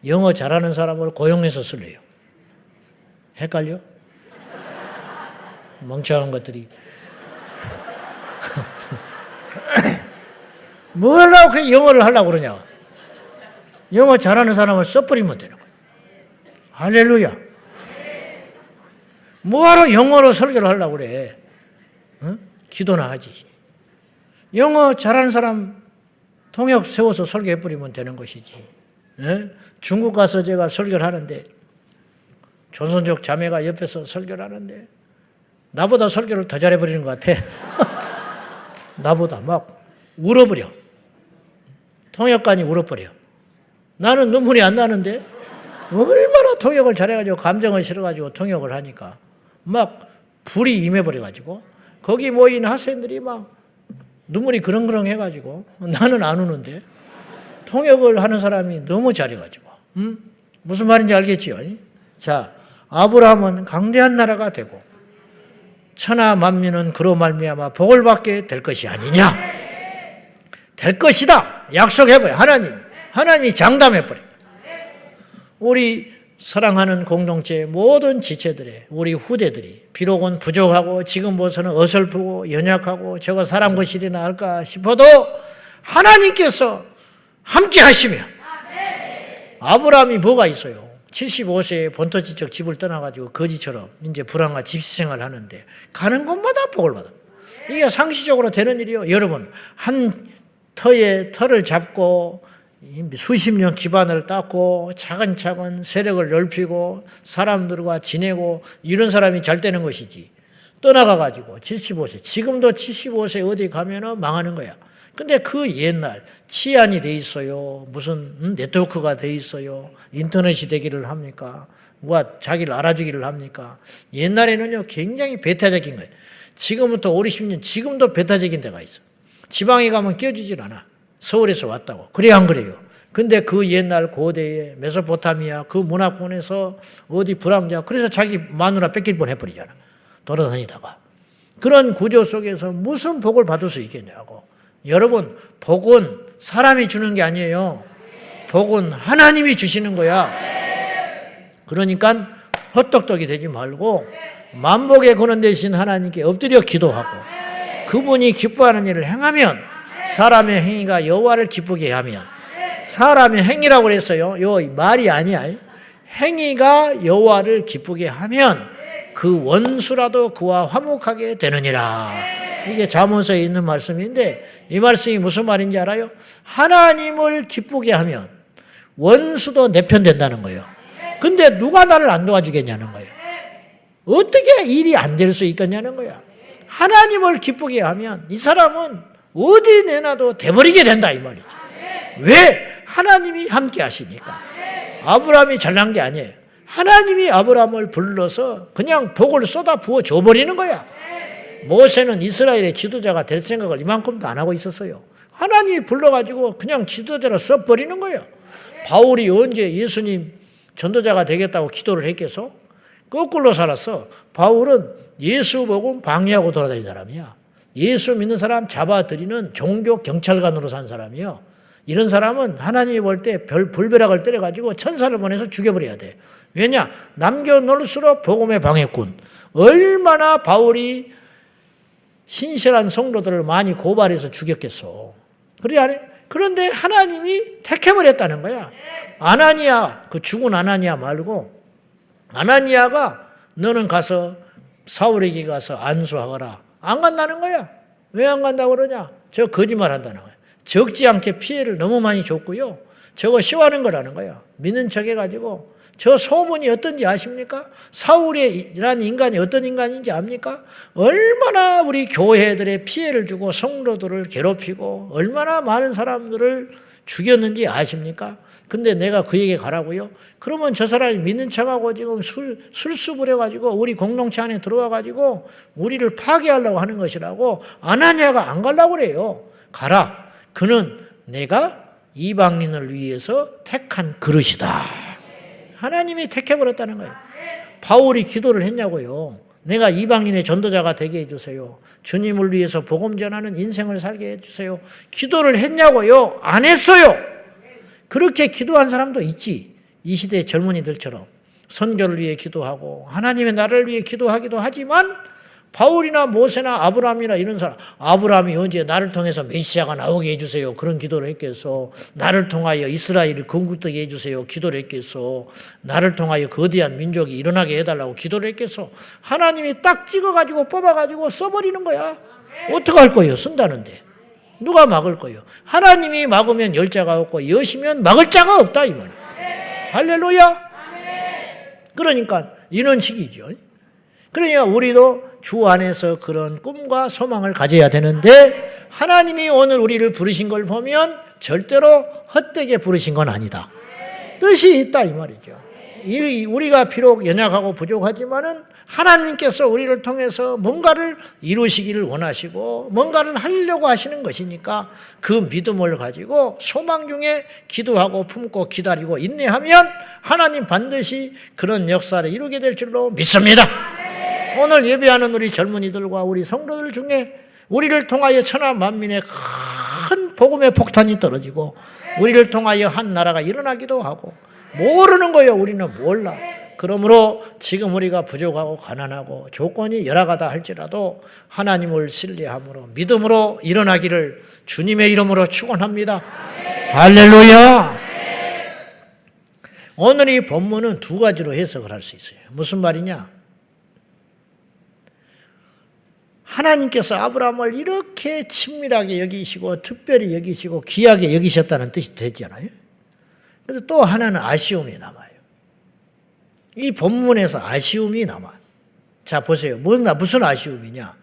영어 잘하는 사람을 고용해서 쓸래요? 헷갈려? 멍청한 것들이. 뭘 하고 영어를 하려고 그러냐? 영어 잘하는 사람을 써버리면 되는 거야. 할렐루야. 뭐하러 영어로 설교를 하려고 그래? 어? 기도나 하지. 영어 잘하는 사람 통역 세워서 설교해버리면 되는 것이지. 에? 중국 가서 제가 설교를 하는데 조선족 자매가 옆에서 설교를 하는데 나보다 설교를 더 잘해버리는 것 같아. 나보다 막 울어버려. 통역관이 울어버려. 나는 눈물이 안 나는데 얼마나 통역을 잘해가지고 감정을 실어가지고 통역을 하니까 막 불이 임해버려가지고 거기 모인 학생들이 막 눈물이 그렁그렁 해가지고 나는 안 우는데 통역을 하는 사람이 너무 잘해가지고 무슨 말인지 알겠지요? 자, 아브라함은 강대한 나라가 되고 천하 만민은 그로 말미암아 복을 받게 될 것이 아니냐? 될 것이다. 약속해버려. 하나님이 장담해버려. 우리 사랑하는 공동체의 모든 지체들의 우리 후대들이 비록은 부족하고 지금 보서는 어설프고 연약하고 저거 사람 것이리나 할까 싶어도 하나님께서 함께 하시며 아브라함이 뭐가 있어요? 75세에 본토지적 집을 떠나가지고 거지처럼 이제 불황과 집시생활을 하는데 가는 곳마다 복을 받아. 이게 상시적으로 되는 일이요. 여러분 한 터에 터를 잡고 수십 년 기반을 닦고 차근차근 세력을 넓히고 사람들과 지내고 이런 사람이 잘 되는 것이지. 떠나가가지고 75세 지금도 75세 어디 가면은 망하는 거야. 근데 그 옛날 치안이 돼 있어요. 무슨 네트워크가 돼 있어요. 인터넷이 되기를 합니까? 누가 자기를 알아주기를 합니까? 옛날에는요 굉장히 배타적인 거예요. 지금부터 5, 60년 지금도 배타적인 데가 있어. 지방에 가면 끼워주질 않아. 서울에서 왔다고. 그래 안 그래요? 근데 그 옛날 고대의 메소포타미아 그 문화권에서 어디 불황자 그래서 자기 마누라 뺏길 뻔 해버리잖아. 돌아다니다가. 그런 구조 속에서 무슨 복을 받을 수 있겠냐고. 여러분 복은 사람이 주는 게 아니에요. 복은 하나님이 주시는 거야. 그러니까 헛똑똑이 되지 말고 만복의 근원 되신 하나님께 엎드려 기도하고 그분이 기뻐하는 일을 행하면 사람의 행위가 여호와를 기쁘게 하면 사람의 행위라고 그랬어요. 요 말이 아니야. 행위가 여호와를 기쁘게 하면 그 원수라도 그와 화목하게 되느니라. 이게 잠언서에 있는 말씀인데 이 말씀이 무슨 말인지 알아요? 하나님을 기쁘게 하면 원수도 내 편 된다는 거예요. 근데 누가 나를 안 도와주겠냐는 거예요. 어떻게 일이 안 될 수 있겠냐는 거야. 하나님을 기쁘게 하면 이 사람은 어디 내놔도 돼버리게 된다 이 말이죠. 왜? 하나님이 함께 하시니까. 아브라함이 잘난 게 아니에요. 하나님이 아브라함을 불러서 그냥 복을 쏟아 부어 줘버리는 거야. 모세는 이스라엘의 지도자가 될 생각을 이만큼도 안 하고 있었어요. 하나님이 불러가지고 그냥 지도자로 써버리는 거예요. 바울이 언제 예수님 전도자가 되겠다고 기도를 했겠어? 거꾸로 살았어. 바울은 예수 복음 방해하고 돌아다니는 사람이야. 예수 믿는 사람 잡아들이는 종교 경찰관으로 산 사람이요. 이런 사람은 하나님이 볼 때 불벼락을 때려가지고 천사를 보내서 죽여버려야 돼. 왜냐? 남겨놓을수록 복음의 방해꾼. 얼마나 바울이 신실한 성도들을 많이 고발해서 죽였겠어. 그런데 하나님이 택해버렸다는 거야. 아나니아, 그 죽은 아나니아 말고 아나니아가 너는 가서 사울에게 가서 안수하거라. 안 간다는 거야. 왜 안 간다고 그러냐? 저 거짓말 한다는 거야. 적지 않게 피해를 너무 많이 줬고요. 저거 쉬워하는 거라는 거야. 믿는 척 해가지고 저 소문이 어떤지 아십니까? 사울이라는 인간이 어떤 인간인지 압니까? 얼마나 우리 교회들의 피해를 주고 성도들을 괴롭히고 얼마나 많은 사람들을 죽였는지 아십니까? 근데 내가 그에게 가라고요? 그러면 저 사람이 믿는 척하고 지금 술수 부려가지고 우리 공동체 안에 들어와가지고 우리를 파괴하려고 하는 것이라고 아나니아가 안 가려고 그래요. 가라. 그는 내가 이방인을 위해서 택한 그릇이다. 하나님이 택해버렸다는 거예요. 바울이 기도를 했냐고요. 내가 이방인의 전도자가 되게 해주세요. 주님을 위해서 복음 전하는 인생을 살게 해주세요. 기도를 했냐고요? 안 했어요. 그렇게 기도한 사람도 있지. 이 시대 젊은이들처럼 선교를 위해 기도하고 하나님의 나라를 위해 기도하기도 하지만 바울이나 모세나 아브라함이나 이런 사람, 아브라함이 언제 나를 통해서 메시아가 나오게 해주세요. 그런 기도를 했겠어. 나를 통하여 이스라엘을 건국되게 해주세요. 기도를 했겠어. 나를 통하여 거대한 민족이 일어나게 해달라고 기도를 했겠어. 하나님이 딱 찍어가지고 뽑아가지고 써버리는 거야. 어떡할 거예요? 쓴다는데. 누가 막을 거예요? 하나님이 막으면 열 자가 없고 여시면 막을 자가 없다 이 말이에요. 할렐루야. 그러니까 이런 식이죠. 그러니까 우리도 주 안에서 그런 꿈과 소망을 가져야 되는데 하나님이 오늘 우리를 부르신 걸 보면 절대로 헛되게 부르신 건 아니다. 뜻이 있다 이 말이죠. 우리가 비록 연약하고 부족하지만은 하나님께서 우리를 통해서 뭔가를 이루시기를 원하시고 뭔가를 하려고 하시는 것이니까 그 믿음을 가지고 소망 중에 기도하고 품고 기다리고 인내하면 하나님 반드시 그런 역사를 이루게 될 줄로 믿습니다. 오늘 예배하는 우리 젊은이들과 우리 성도들 중에 우리를 통하여 천하 만민의 큰 복음의 폭탄이 떨어지고 우리를 통하여 한 나라가 일어나기도 하고 모르는 거예요. 우리는 몰라. 그러므로 지금 우리가 부족하고 가난하고 조건이 열악하다 할지라도 하나님을 신뢰함으로 믿음으로 일어나기를 주님의 이름으로 축원합니다. 할렐루야. 오늘 이 본문은 두 가지로 해석을 할 수 있어요. 무슨 말이냐? 하나님께서 아브라함을 이렇게 친밀하게 여기시고 특별히 여기시고 귀하게 여기셨다는 뜻이 되잖아요. 그런데 또 하나는 아쉬움이 남아요. 이 본문에서 아쉬움이 남아요. 자 보세요. 무슨 아쉬움이냐.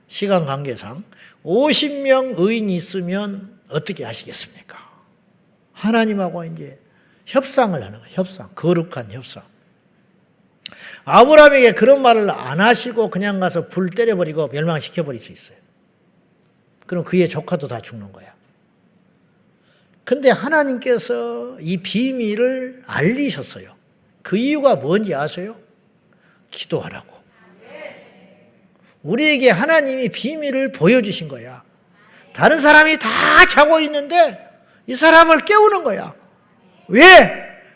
시간 관계상 50명 의인이 있으면 어떻게 하시겠습니까? 하나님하고 이제 협상을 하는 거예요. 협상. 거룩한 협상. 아브라함에게 그런 말을 안 하시고 그냥 가서 불 때려버리고 멸망시켜버릴 수 있어요. 그럼 그의 조카도 다 죽는 거야. 근데 하나님께서 이 비밀을 알리셨어요. 그 이유가 뭔지 아세요? 기도하라고. 우리에게 하나님이 비밀을 보여주신 거야. 다른 사람이 다 자고 있는데 이 사람을 깨우는 거야. 왜?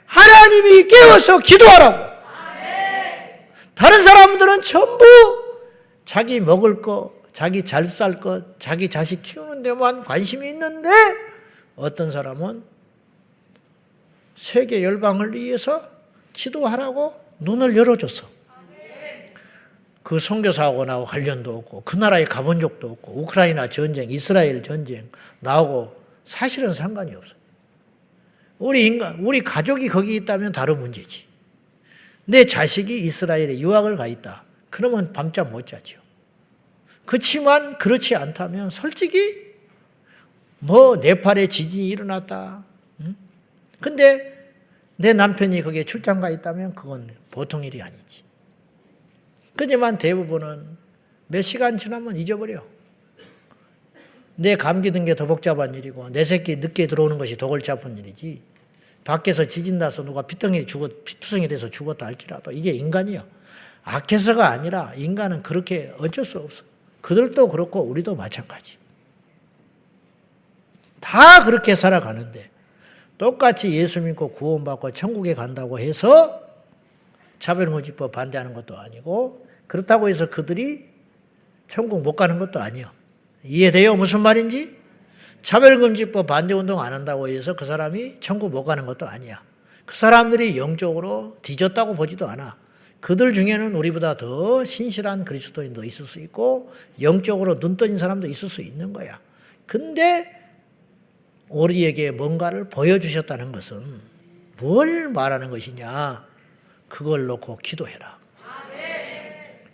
하나님이 깨워서 기도하라고. 다른 사람들은 전부 자기 먹을 것, 자기 잘 살 것, 자기 자식 키우는 데만 관심이 있는데 어떤 사람은 세계 열방을 위해서 기도하라고 눈을 열어줬어. 그 선교사하고 나하고 관련도 없고 그 나라에 가본 적도 없고 우크라이나 전쟁, 이스라엘 전쟁 나하고 사실은 상관이 없어. 우리 가족이 거기 있다면 다른 문제지. 내 자식이 이스라엘에 유학을 가 있다. 그러면 밤잠 못 자죠. 그렇지만 그렇지 않다면 솔직히 네팔에 지진이 일어났다. 근데 내 남편이 거기에 출장 가 있다면 그건 보통 일이 아니지. 그렇지만 대부분은 몇 시간 지나면 잊어버려. 내 감기 든 게 더 복잡한 일이고 내 새끼 늦게 들어오는 것이 더 골치 아픈 일이지. 밖에서 지진 나서 누가 피투성이 돼서 죽었다 할지라도 이게 인간이요. 악해서가 아니라 인간은 그렇게 어쩔 수 없어. 그들도 그렇고 우리도 마찬가지. 다 그렇게 살아가는데 똑같이 예수 믿고 구원받고 천국에 간다고 해서 차별금지법 반대하는 것도 아니고 그렇다고 해서 그들이 천국 못 가는 것도 아니요. 이해돼요? 무슨 말인지? 차별금지법 반대운동 안 한다고 해서 그 사람이 천국 못 가는 것도 아니야. 그 사람들이 영적으로 뒤졌다고 보지도 않아. 그들 중에는 우리보다 더 신실한 그리스도인도 있을 수 있고 영적으로 눈 떠진 사람도 있을 수 있는 거야. 근데 우리에게 뭔가를 보여주셨다는 것은 뭘 말하는 것이냐. 그걸 놓고 기도해라.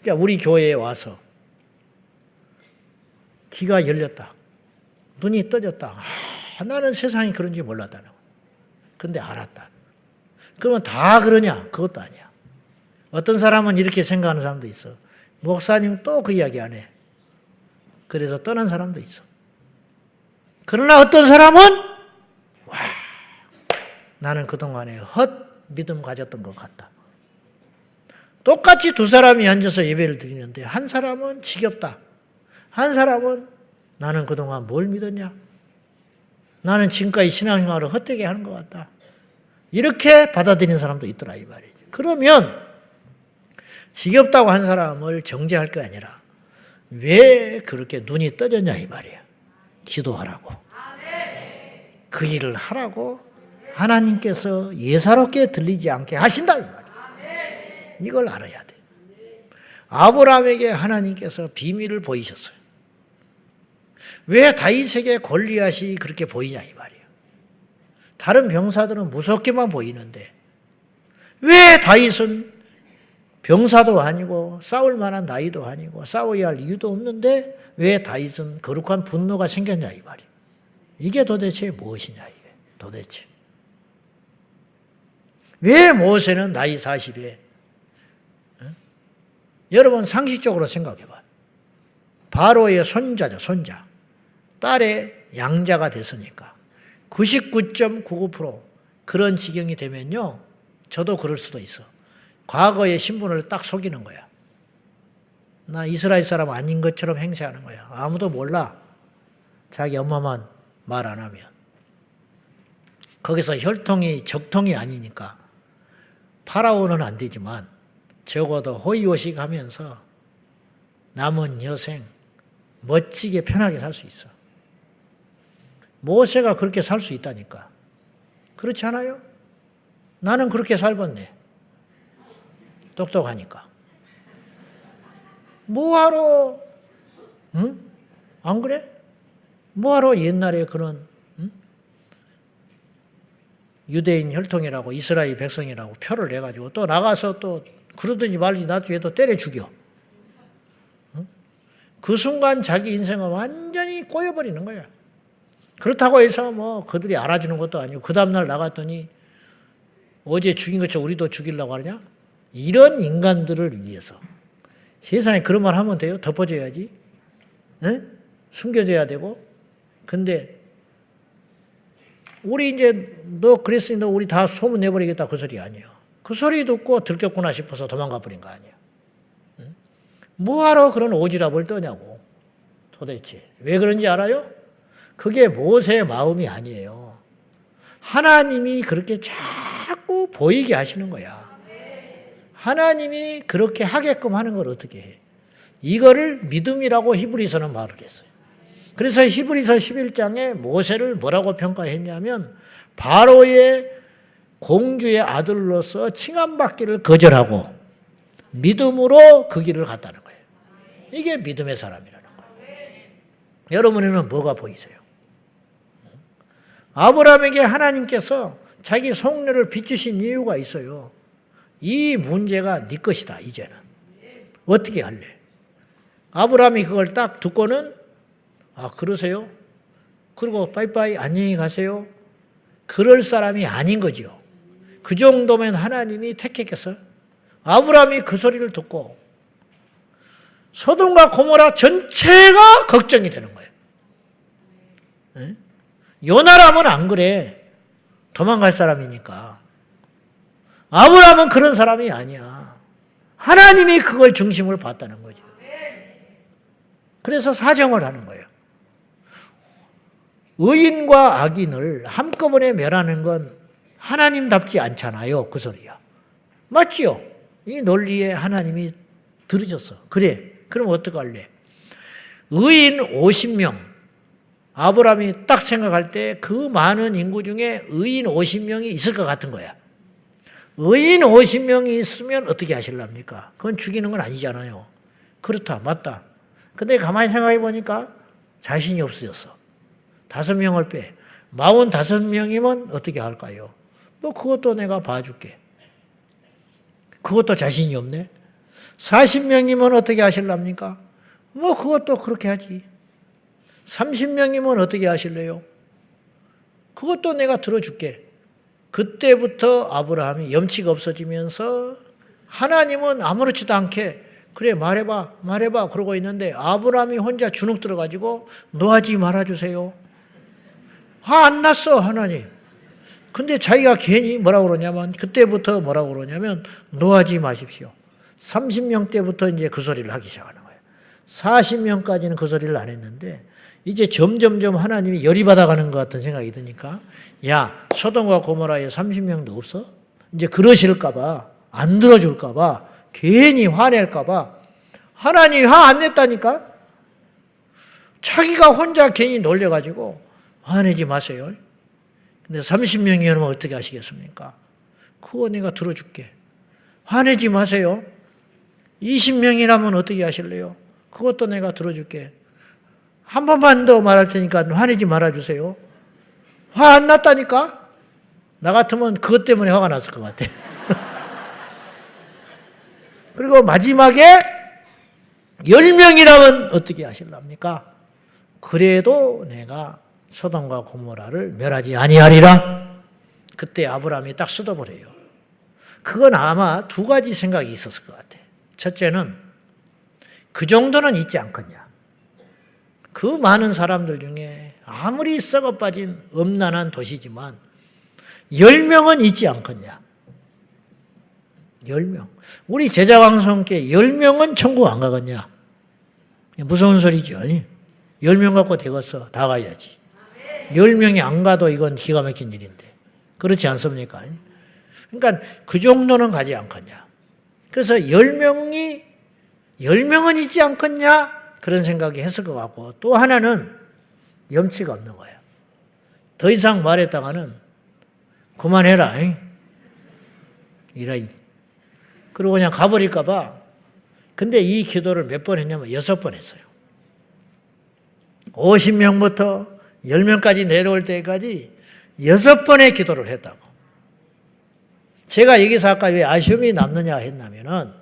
그러니까 우리 교회에 와서 귀가 열렸다. 눈이 떠졌다. 나는 세상이 그런지 몰랐다는 거야. 근데 알았다. 그러면 다 그러냐? 그것도 아니야. 어떤 사람은 이렇게 생각하는 사람도 있어. 목사님 또 그 이야기 안 해. 그래서 떠난 사람도 있어. 그러나 어떤 사람은 나는 그동안에 헛 믿음 가졌던 것 같다. 똑같이 두 사람이 앉아서 예배를 드리는데 한 사람은 지겹다. 한 사람은 나는 그동안 뭘 믿었냐? 나는 지금까지 신앙생활을 헛되게 하는 것 같다. 이렇게 받아들이는 사람도 있더라 이 말이죠. 그러면 지겹다고 한 사람을 정죄할 게 아니라 왜 그렇게 눈이 떠졌냐 이 말이야. 기도하라고. 그 일을 하라고 하나님께서 예사롭게 들리지 않게 하신다 이 말이야. 이걸 알아야 돼. 아브라함에게 하나님께서 비밀을 보이셨어요. 왜 다윗에게 골리앗이 그렇게 보이냐 이 말이에요. 다른 병사들은 무섭게만 보이는데 왜 다윗은 병사도 아니고 싸울 만한 나이도 아니고 싸워야 할 이유도 없는데 왜 다윗은 거룩한 분노가 생겼냐 이 말이에요. 이게 도대체 무엇이냐 이게 도대체. 왜 모세는 나이 40에 여러분 상식적으로 생각해봐. 바로의 손자죠 손자. 딸의 양자가 됐으니까 99.99% 그런 지경이 되면요. 저도 그럴 수도 있어. 과거의 신분을 딱 속이는 거야. 나 이스라엘 사람 아닌 것처럼 행세하는 거야. 아무도 몰라. 자기 엄마만 말 안 하면. 거기서 혈통이 적통이 아니니까 파라오는 안 되지만 적어도 호의호식하면서 남은 여생 멋지게 편하게 살 수 있어. 모세가 그렇게 살 수 있다니까. 그렇지 않아요? 나는 그렇게 살겠네. 똑똑하니까. 뭐하러, 응? 안 그래? 뭐하러 옛날에 그런, 응? 유대인 혈통이라고 이스라엘 백성이라고 표를 내가지고 또 나가서 또 그러든지 말든지 나중에 또 때려 죽여. 응? 그 순간 자기 인생은 완전히 꼬여버리는 거야. 그렇다고 해서 뭐 그들이 알아주는 것도 아니고 그 다음날 나갔더니 어제 죽인 것처럼 우리도 죽이려고 하느냐? 이런 인간들을 위해서 세상에 그런 말 하면 돼요? 덮어줘야지. 에? 숨겨줘야 되고. 근데 우리 이제 너 그랬으니 너 우리 다 소문 내버리겠다 그 소리 아니에요. 그 소리 듣고 들켰구나 싶어서 도망가 버린 거 아니에요. 응? 뭐하러 그런 오지랖을 떠냐고. 도대체 왜 그런지 알아요? 그게 모세의 마음이 아니에요. 하나님이 그렇게 자꾸 보이게 하시는 거야. 하나님이 그렇게 하게끔 하는 걸 어떻게 해? 이거를 믿음이라고 히브리서는 말을 했어요. 그래서 히브리서 11장에 모세를 뭐라고 평가했냐면 바로의 공주의 아들로서 칭함받기를 거절하고 믿음으로 그 길을 갔다는 거예요. 이게 믿음의 사람이라는 거예요. 여러분에는 뭐가 보이세요? 아브라함에게 하나님께서 자기 속내를 비추신 이유가 있어요. 이 문제가 네 것이다 이제는. 어떻게 할래? 아브라함이 그걸 딱 듣고는 아 그러세요? 그리고 빠이빠이 안녕히 가세요. 그럴 사람이 아닌 거지요. 그 정도면 하나님이 택했겠어요? 아브라함이 그 소리를 듣고 소돔과 고모라 전체가 걱정이 되는 거예요. 네? 요나라면 안 그래. 도망갈 사람이니까. 아브라함은 그런 사람이 아니야. 하나님이 그걸 중심을 봤다는 거죠. 그래서 사정을 하는 거예요. 의인과 악인을 한꺼번에 멸하는 건 하나님답지 않잖아요. 그 소리야. 맞지요? 이 논리에 하나님이 들으셨어. 그래. 그럼 어떡할래? 의인 50명. 아브라함이 딱 생각할 때 그 많은 인구 중에 의인 50명이 있을 것 같은 거야. 의인 50명이 있으면 어떻게 하실랍니까? 그건 죽이는 건 아니잖아요. 그렇다. 맞다. 근데 가만히 생각해 보니까 자신이 없어졌어. 5명을 빼. 45명이면 어떻게 할까요? 뭐 그것도 내가 봐줄게. 그것도 자신이 없네. 40명이면 어떻게 하실랍니까? 뭐 그것도 그렇게 하지. 30명이면 어떻게 하실래요? 그것도 내가 들어줄게. 그때부터 아브라함이 염치가 없어지면서 하나님은 아무렇지도 않게 그래 말해봐 그러고 있는데 아브라함이 혼자 주눅 들어가지고 노하지 말아주세요. 화 안 났어 하나님. 근데 자기가 괜히 뭐라고 그러냐면 그때부터 뭐라고 그러냐면 노하지 마십시오. 30명 때부터 이제 그 소리를 하기 시작하는 거예요. 40명까지는 그 소리를 안 했는데 이제 점점점 하나님이 열이 받아가는 것 같은 생각이 드니까 야, 소돔과 고모라에 30명도 없어? 이제 그러실까 봐, 안 들어줄까 봐, 괜히 화낼까 봐 하나님이 화 안 냈다니까? 자기가 혼자 괜히 놀려가지고 화내지 마세요. 근데 30명이면 어떻게 하시겠습니까? 그거 내가 들어줄게. 화내지 마세요. 20명이라면 어떻게 하실래요? 그것도 내가 들어줄게. 한 번만 더 말할 테니까 화내지 말아주세요. 화 안 났다니까? 나 같으면 그것 때문에 화가 났을 것 같아. 그리고 마지막에 10명이라면 어떻게 하실랍니까? 그래도 내가 소돔과 고모라를 멸하지 아니하리라. 그때 아브라함이 딱 수동을 해요. 그건 아마 두 가지 생각이 있었을 것 같아. 첫째는 그 정도는 있지 않겠냐. 그 많은 사람들 중에 아무리 썩어 빠진 음란한 도시지만 10명은 있지 않겠냐. 10명. 우리 제자왕성께 10명은 천국 안 가겠냐. 무서운 소리죠. 10명 갖고 되겠어. 다 가야지. 10명이 안 가도 이건 기가 막힌 일인데. 그렇지 않습니까? 그러니까 그 정도는 가지 않겠냐. 그래서 10명은 있지 않겠냐. 그런 생각이 했을 것 같고 또 하나는 염치가 없는 거예요. 더 이상 말했다가는 그만해라. 이라. 그리고 그냥 가버릴까 봐. 근데 이 기도를 몇 번 했냐면 6번 했어요. 50명부터 10명까지 내려올 때까지 6번의 기도를 했다고. 제가 여기서 아까 왜 아쉬움이 남느냐 했냐면은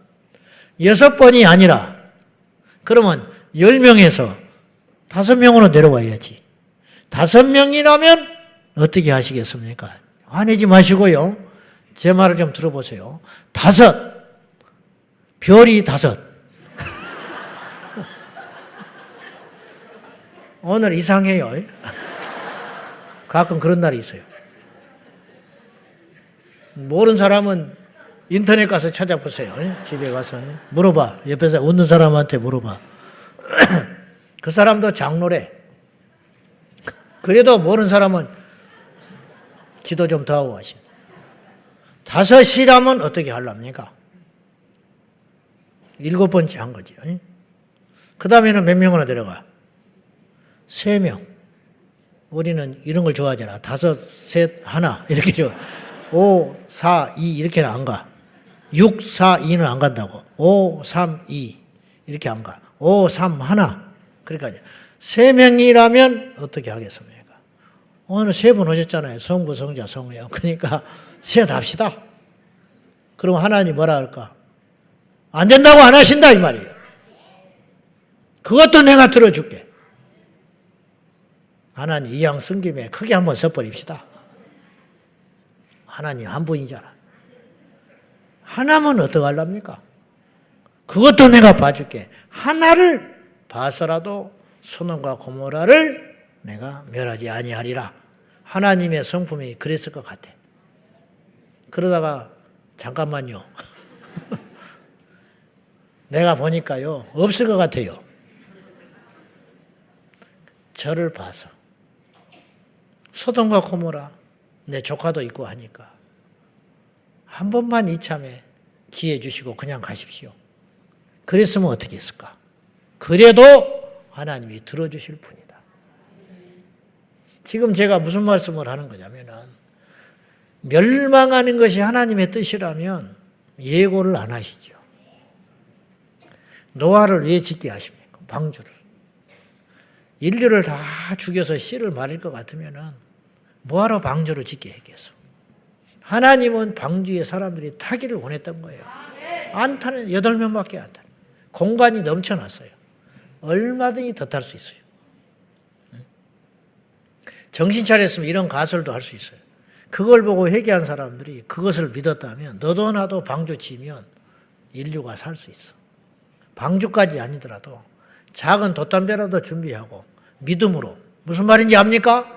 6번이 아니라 그러면 10명에서 5명으로 내려와야지. 5명이라면 어떻게 하시겠습니까? 화내지 마시고요. 제 말을 좀 들어보세요. 5, 별이 5. 오늘 이상해요. 가끔 그런 날이 있어요. 모르는 사람은 인터넷 가서 찾아보세요. 집에 가서 물어봐. 옆에서 웃는 사람한테 물어봐. 그 사람도 장로래. 그래도 모르는 사람은 기도 좀 더 하고 하시. 5이라면 어떻게 하려합니까? 7번째 한 거지. 그 다음에는 몇 명으로 내려가? 3명. 우리는 이런 걸 좋아하잖아. 5, 3, 1 이렇게 좋아. 5, 4, 2 이렇게는 안 가. 6, 4, 2는 안 간다고. 5, 3, 2 이렇게 안 가. 5, 3, 1. 그러니까 3명이라면 어떻게 하겠습니까? 오늘 3분 오셨잖아요. 성부, 성자, 성령. 그러니까 셋 합시다. 그럼 하나님 뭐라 할까? 안 된다고 안 하신다 이 말이에요. 그것도 내가 들어줄게. 하나님 이왕 쓴 김에 크게 한번 써버립시다. 하나님 한 분이잖아. 하나면 어떡하랍니까? 그것도 내가 봐줄게. 하나를 봐서라도 소돔과 고모라를 내가 멸하지 아니하리라. 하나님의 성품이 그랬을 것 같아. 그러다가 잠깐만요. 내가 보니까요. 없을 것 같아요. 저를 봐서 소돔과 고모라 내 조카도 있고 하니까 한 번만 이참에 기회 주시고 그냥 가십시오. 그랬으면 어떻게 했을까? 그래도 하나님이 들어주실 분이다. 지금 제가 무슨 말씀을 하는 거냐면은 멸망하는 것이 하나님의 뜻이라면 예고를 안 하시죠. 노아를 왜 짓게 하십니까? 방주를. 인류를 다 죽여서 씨를 마릴 것 같으면은 뭐하러 방주를 짓게 했겠어? 하나님은 방주에 사람들이 타기를 원했던 거예요. 안 타는 8명밖에 안 타. 공간이 넘쳐났어요. 얼마든지 더 탈 수 있어요. 정신 차렸으면 이런 가설도 할 수 있어요. 그걸 보고 회개한 사람들이 그것을 믿었다면 너도 나도 방주 치면 인류가 살 수 있어. 방주까지 아니더라도 작은 돛담배라도 준비하고 믿음으로. 무슨 말인지 압니까?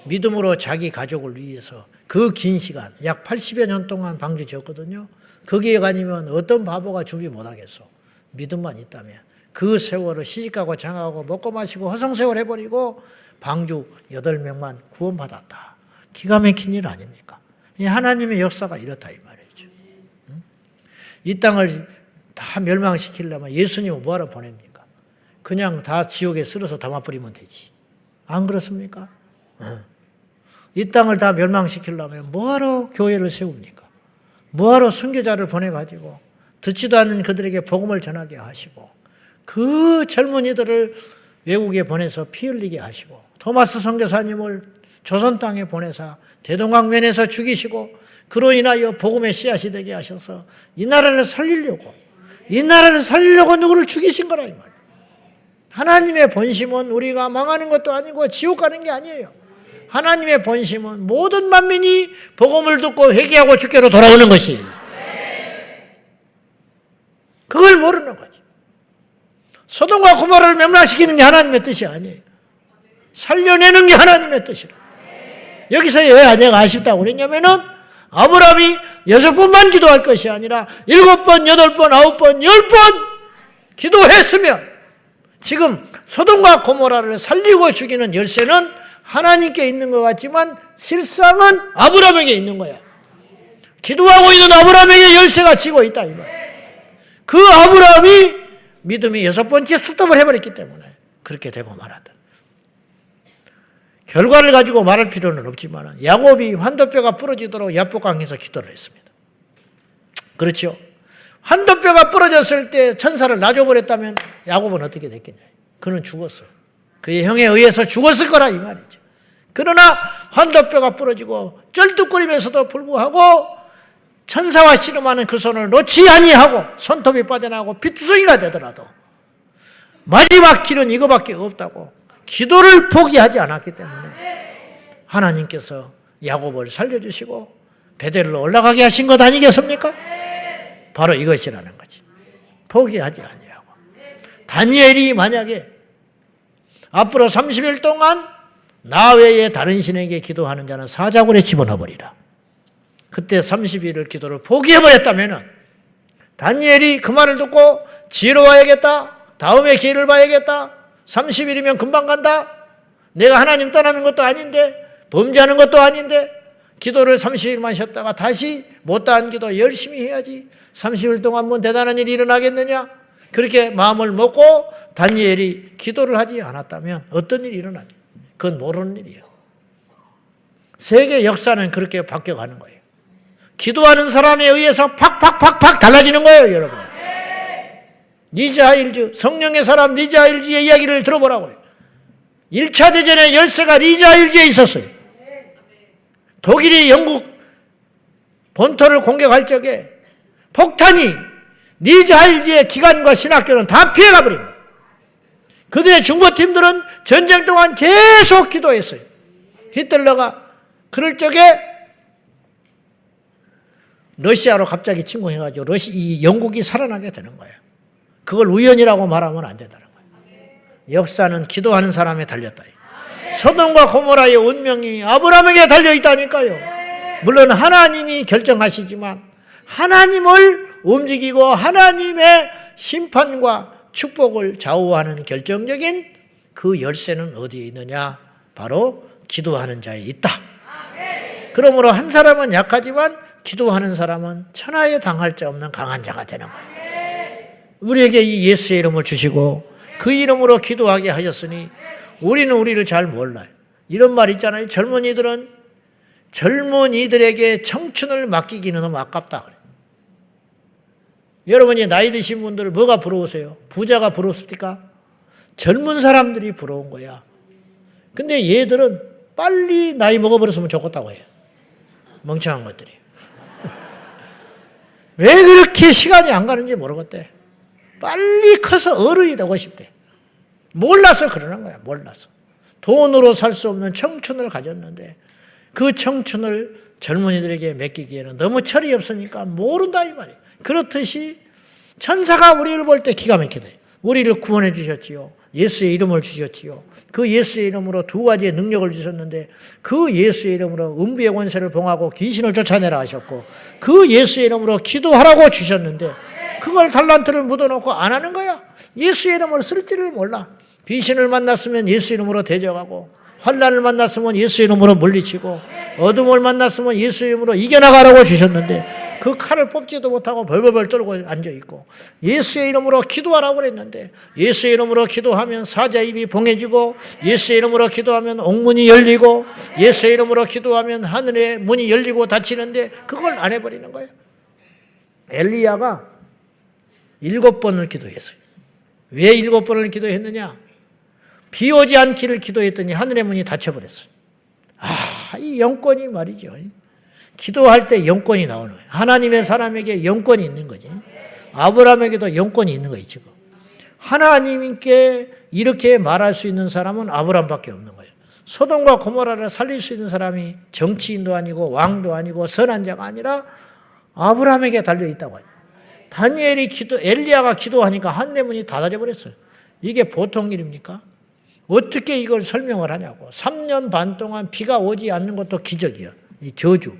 믿음으로 자기 가족을 위해서 그 긴 시간 약 80여 년 동안 방주 지었거든요. 거기에 가니면 어떤 바보가 준비 못하겠어. 믿음만 있다면. 그 세월을 시집가고 장가가고 먹고 마시고 허송세월 해버리고 방주 8명만 구원받았다. 기가 막힌 일 아닙니까? 이 하나님의 역사가 이렇다 이 말이죠. 이 땅을 다 멸망시키려면 예수님은 뭐하러 보냅니까? 그냥 다 지옥에 쓸어서 담아버리면 되지. 안 그렇습니까? 이 땅을 다 멸망시키려면 뭐하러 교회를 세웁니까? 뭐하러 순교자를 보내가지고 듣지도 않는 그들에게 복음을 전하게 하시고 그 젊은이들을 외국에 보내서 피 흘리게 하시고 토마스 선교사님을 조선 땅에 보내서 대동강면에서 죽이시고 그로 인하여 복음의 씨앗이 되게 하셔서 이 나라를 살리려고 누구를 죽이신 거라 이 말이에요. 하나님의 본심은 우리가 망하는 것도 아니고 지옥 가는 게 아니에요. 하나님의 본심은 모든 만민이 복음을 듣고 회개하고 주께로 돌아오는 것이 그걸 모르는 거지. 소돔과 고모라를 멸망시키는 게 하나님의 뜻이 아니에요. 살려내는 게 하나님의 뜻이라. 여기서 왜 내가 아쉽다고 그랬냐면은 아브라함이 6번만 기도할 것이 아니라 7번, 8번, 9번, 10번 기도했으면 지금 소돔과 고모라를 살리고 죽이는 열쇠는 하나님께 있는 것 같지만 실상은 아브라함에게 있는 거야. 기도하고 있는 아브라함에게 열쇠가 쥐고 있다 이 말이야. 그 아브라함이 믿음이 6번째 스톱을 해버렸기 때문에 그렇게 되고 말았다. 결과를 가지고 말할 필요는 없지만 야곱이 환도뼈가 부러지도록 야복강에서 기도를 했습니다. 그렇죠? 환도뼈가 부러졌을 때 천사를 놔줘버렸다면 야곱은 어떻게 됐겠냐? 그는 죽었어요. 그의 형에 의해서 죽었을 거라 이 말이죠. 그러나 환도뼈가 부러지고 쩔뚝거리면서도 불구하고 천사와 씨름하는 그 손을 놓지 아니하고 손톱이 빠져나가고 피투성이가 되더라도 마지막 길은 이거밖에 없다고 기도를 포기하지 않았기 때문에 하나님께서 야곱을 살려주시고 베델로 올라가게 하신 것 아니겠습니까? 바로 이것이라는 거지. 포기하지 아니하고. 다니엘이 만약에 앞으로 30일 동안 나 외에 다른 신에게 기도하는 자는 사자굴에 집어넣어버리라. 그때 30일을 기도를 포기해버렸다면 다니엘이 그 말을 듣고 지혜로워야겠다. 다음에 기회를 봐야겠다. 30일이면 금방 간다. 내가 하나님 떠나는 것도 아닌데 범죄하는 것도 아닌데 기도를 30일만 쉬었다가 다시 못다한 기도 열심히 해야지. 30일 동안 뭐 대단한 일이 일어나겠느냐. 그렇게 마음을 먹고 다니엘이 기도를 하지 않았다면 어떤 일이 일어나냐. 그건 모르는 일이에요. 세계 역사는 그렇게 바뀌어가는 거예요. 기도하는 사람에 의해서 팍팍팍팍 달라지는 거예요, 여러분. 리자일즈, 성령의 사람 리자일즈의 이야기를 들어보라고요. 1차 대전의 열쇠가 리자일즈에 있었어요. 독일이 영국 본토를 공격할 적에 폭탄이 리자일즈의 기관과 신학교는 다 피해가 버린 거예요. 그들의 중보팀들은 전쟁 동안 계속 기도했어요. 히틀러가 그럴 적에 러시아로 갑자기 침공해가지고 이 영국이 살아나게 되는 거예요. 그걸 우연이라고 말하면 안 된다는 거예요. 역사는 기도하는 사람에 달렸다. 소돔과 고모라의 운명이 아브라함에게 달려있다니까요. 물론 하나님이 결정하시지만 하나님을 움직이고 하나님의 심판과 축복을 좌우하는 결정적인 그 열쇠는 어디에 있느냐? 바로 기도하는 자에 있다. 그러므로 한 사람은 약하지만 기도하는 사람은 천하에 당할 자 없는 강한 자가 되는 거예요. 우리에게 이 예수의 이름을 주시고 그 이름으로 기도하게 하셨으니 우리는 우리를 잘 몰라요. 이런 말 있잖아요. 젊은이들에게 청춘을 맡기기는 너무 아깝다. 여러분이 나이 드신 분들 뭐가 부러우세요? 부자가 부럽습니까? 젊은 사람들이 부러운 거야. 근데 얘들은 빨리 나이 먹어버렸으면 좋겠다고 해요. 멍청한 것들이. 왜 그렇게 시간이 안 가는지 모르겠대. 빨리 커서 어른이 되고 싶대. 몰라서 그러는 거야. 몰라서. 돈으로 살 수 없는 청춘을 가졌는데 그 청춘을 젊은이들에게 맡기기에는 너무 철이 없으니까 모른다 이 말이에요. 그렇듯이 천사가 우리를 볼 때 기가 막히대. 우리를 구원해 주셨지요. 예수의 이름을 주셨지요. 그 예수의 이름으로 두 가지의 능력을 주셨는데 그 예수의 이름으로 음부의 권세를 봉하고 귀신을 쫓아내라 하셨고 그 예수의 이름으로 기도하라고 주셨는데 그걸 달란트를 묻어놓고 안 하는 거야. 예수의 이름으로 쓸 줄을 몰라. 귀신을 만났으면 예수 이름으로 대적하고 환난을 만났으면 예수 이름으로 물리치고 어둠을 만났으면 예수 이름으로 이겨나가라고 주셨는데 그 칼을 뽑지도 못하고 벌벌벌 떨고 앉아있고 예수의 이름으로 기도하라고 그랬는데 예수의 이름으로 기도하면 사자 입이 봉해지고 예수의 이름으로 기도하면 옥문이 열리고 예수의 이름으로 기도하면 하늘의 문이 열리고 닫히는데 그걸 안 해버리는 거예요. 엘리야가 7번을 기도했어요. 왜 7번을 기도했느냐? 비 오지 않기를 기도했더니 하늘의 문이 닫혀버렸어요. 이 영권이 말이죠. 기도할 때 영권이 나오는 거예요. 하나님의 사람에게 영권이 있는 거지. 아브라함에게도 영권이 있는 거예요, 지금. 하나님께 이렇게 말할 수 있는 사람은 아브라함밖에 없는 거예요. 소돔과 고모라를 살릴 수 있는 사람이 정치인도 아니고 왕도 아니고 선한 자가 아니라 아브라함에게 달려있다고 하죠. 엘리야가 기도하니까 하늘의 문이 닫아져버렸어요. 이게 보통 일입니까? 어떻게 이걸 설명을 하냐고. 3년 반 동안 비가 오지 않는 것도 기적이야. 이 저주.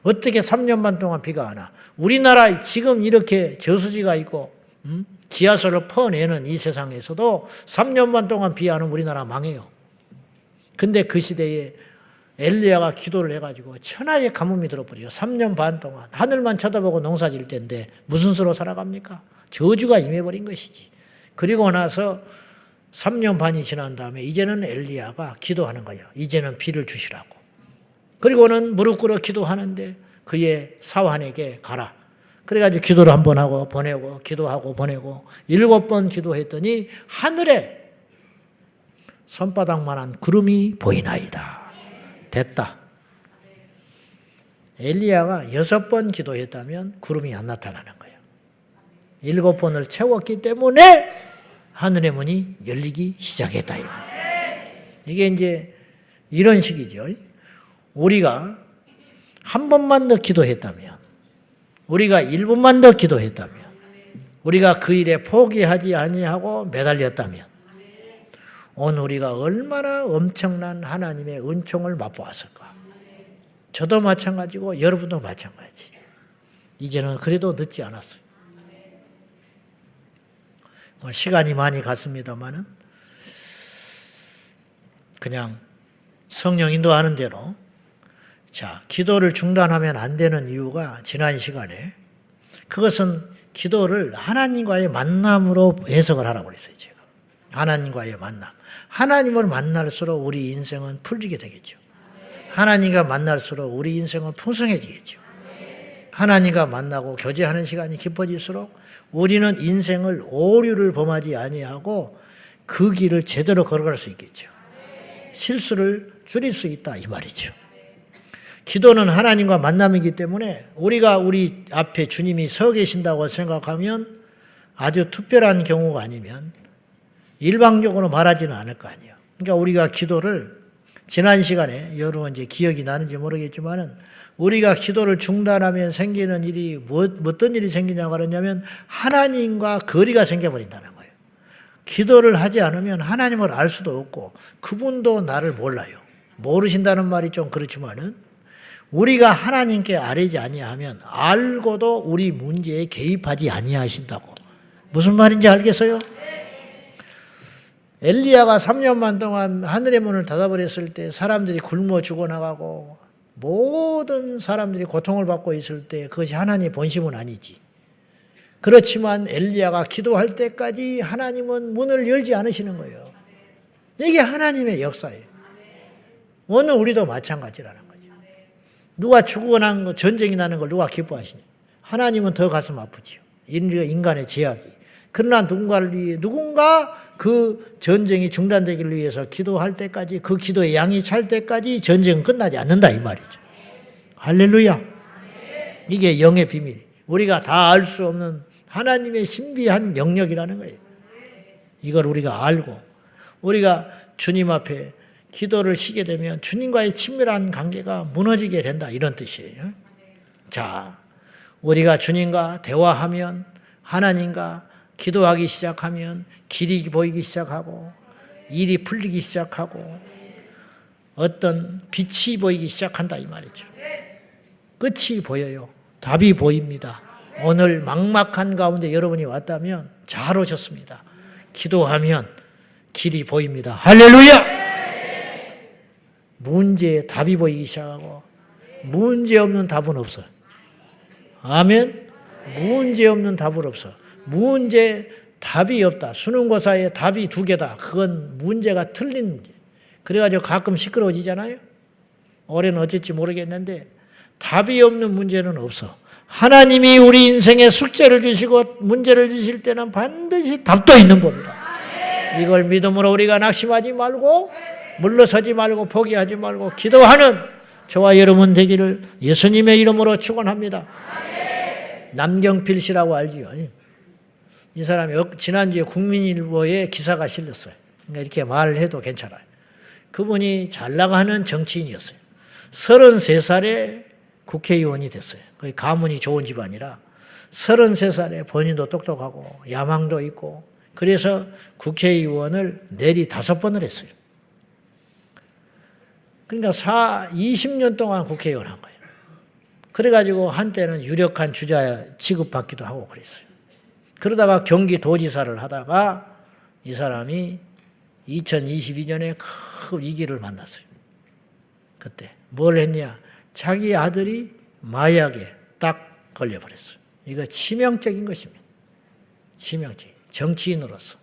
어떻게 3년 반 동안 비가 안 와? 우리나라 지금 이렇게 저수지가 있고 지하수를 퍼내는 이 세상에서도 3년 반 동안 비 안 오면 우리나라 망해요. 근데 그 시대에 엘리야가 기도를 해가지고 천하의 가뭄이 들어버려요. 3년 반 동안 하늘만 쳐다보고 농사 질 때인데 무슨 수로 살아갑니까? 저주가 임해버린 것이지. 그리고 나서 3년 반이 지난 다음에 이제는 엘리야가 기도하는 거예요. 이제는 비를 주시라고. 그리고는 무릎 꿇어 기도하는데 그의 사환에게 가라. 그래가지고 기도를 한 번 하고 보내고 기도하고 보내고 7번 기도했더니 하늘에 손바닥만한 구름이 보이나이다. 됐다. 엘리야가 6번 기도했다면 구름이 안 나타나는 거예요. 7번을 채웠기 때문에 하늘의 문이 열리기 시작했다. 이게 이제 이런 식이죠. 우리가 한 번만 더 기도했다면, 우리가 1분만 더 기도했다면, 우리가 그 일에 포기하지 아니하고 매달렸다면 오늘 우리가 얼마나 엄청난 하나님의 은총을 맛보았을까. 저도 마찬가지고 여러분도 마찬가지. 이제는 그래도 늦지 않았어요. 시간이 많이 갔습니다만은 그냥 성령 인도하는 대로 자, 기도를 중단하면 안 되는 이유가 지난 시간에 그것은 기도를 하나님과의 만남으로 해석을 하라고 그랬어요. 제가 하나님과의 만남. 하나님을 만날수록 우리 인생은 풀리게 되겠죠. 하나님과 만날수록 우리 인생은 풍성해지겠죠. 하나님과 만나고 교제하는 시간이 깊어질수록 우리는 인생을 오류를 범하지 아니하고 그 길을 제대로 걸어갈 수 있겠죠. 실수를 줄일 수 있다 이 말이죠. 기도는 하나님과 만남이기 때문에 우리가 우리 앞에 주님이 서 계신다고 생각하면 아주 특별한 경우가 아니면 일방적으로 말하지는 않을 거 아니에요. 그러니까 우리가 기도를 지난 시간에 여러분 이제 기억이 나는지 모르겠지만은 우리가 기도를 중단하면 생기는 일이 어떤 일이 생기냐고 그러냐면 하나님과 거리가 생겨버린다는 거예요. 기도를 하지 않으면 하나님을 알 수도 없고 그분도 나를 몰라요. 모르신다는 말이 좀 그렇지만은 우리가 하나님께 아뢰지 아니하면 알고도 우리 문제에 개입하지 아니하신다고. 무슨 말인지 알겠어요? 엘리야가 3년만 동안 하늘의 문을 닫아버렸을 때 사람들이 굶어 죽어나가고 모든 사람들이 고통을 받고 있을 때 그것이 하나님의 본심은 아니지. 그렇지만 엘리야가 기도할 때까지 하나님은 문을 열지 않으시는 거예요. 이게 하나님의 역사예요. 오늘 우리도 마찬가지라는 거죠. 누가 죽고 난 거, 전쟁이 나는 걸 누가 기뻐하시냐. 하나님은 더 가슴 아프지요. 인간의 제약이. 그러나 누군가 그 전쟁이 중단되기를 위해서 기도할 때까지 그 기도의 양이 찰 때까지 전쟁은 끝나지 않는다 이 말이죠. 할렐루야. 이게 영의 비밀. 우리가 다 알 수 없는 하나님의 신비한 영역이라는 거예요. 이걸 우리가 알고 우리가 주님 앞에 기도를 쉬게 되면 주님과의 친밀한 관계가 무너지게 된다 이런 뜻이에요. 자, 우리가 주님과 대화하면 하나님과 기도하기 시작하면 길이 보이기 시작하고 일이 풀리기 시작하고 어떤 빛이 보이기 시작한다 이 말이죠. 끝이 보여요. 답이 보입니다. 오늘 막막한 가운데 여러분이 왔다면 잘 오셨습니다. 기도하면 길이 보입니다. 할렐루야! 문제에 답이 보이기 시작하고 문제 없는 답은 없어요. 아멘. 문제 없는 답은 없어. 문제 답이 없다. 수능고사에 답이 2개다. 그건 문제가 틀린 문제. 그래가지고 가끔 시끄러워지잖아요. 올해는 어쩔지 모르겠는데 답이 없는 문제는 없어. 하나님이 우리 인생에 숙제를 주시고 문제를 주실 때는 반드시 답도 있는 법이다. 이걸 믿음으로 우리가 낙심하지 말고 물러서지 말고 포기하지 말고 기도하는 저와 여러분 되기를 예수님의 이름으로 축원합니다. 남경필 씨라고 알지요? 이 사람이 지난주에 국민일보에 기사가 실렸어요. 그러니까 이렇게 말을 해도 괜찮아요. 그분이 잘 나가는 정치인이었어요. 33살에 국회의원이 됐어요. 거의 가문이 좋은 집안이라 33살에 본인도 똑똑하고 야망도 있고 그래서 국회의원을 내리 5번을 했어요. 그러니까 20년 동안 국회의원 한 거예요. 그래가지고 한때는 유력한 주자 취급받기도 하고 그랬어요. 그러다가 경기도지사를 하다가 이 사람이 2022년에 큰 위기를 만났어요. 그때 뭘 했냐? 자기 아들이 마약에 딱 걸려버렸어요. 이거 치명적인 것입니다. 치명적인. 정치인으로서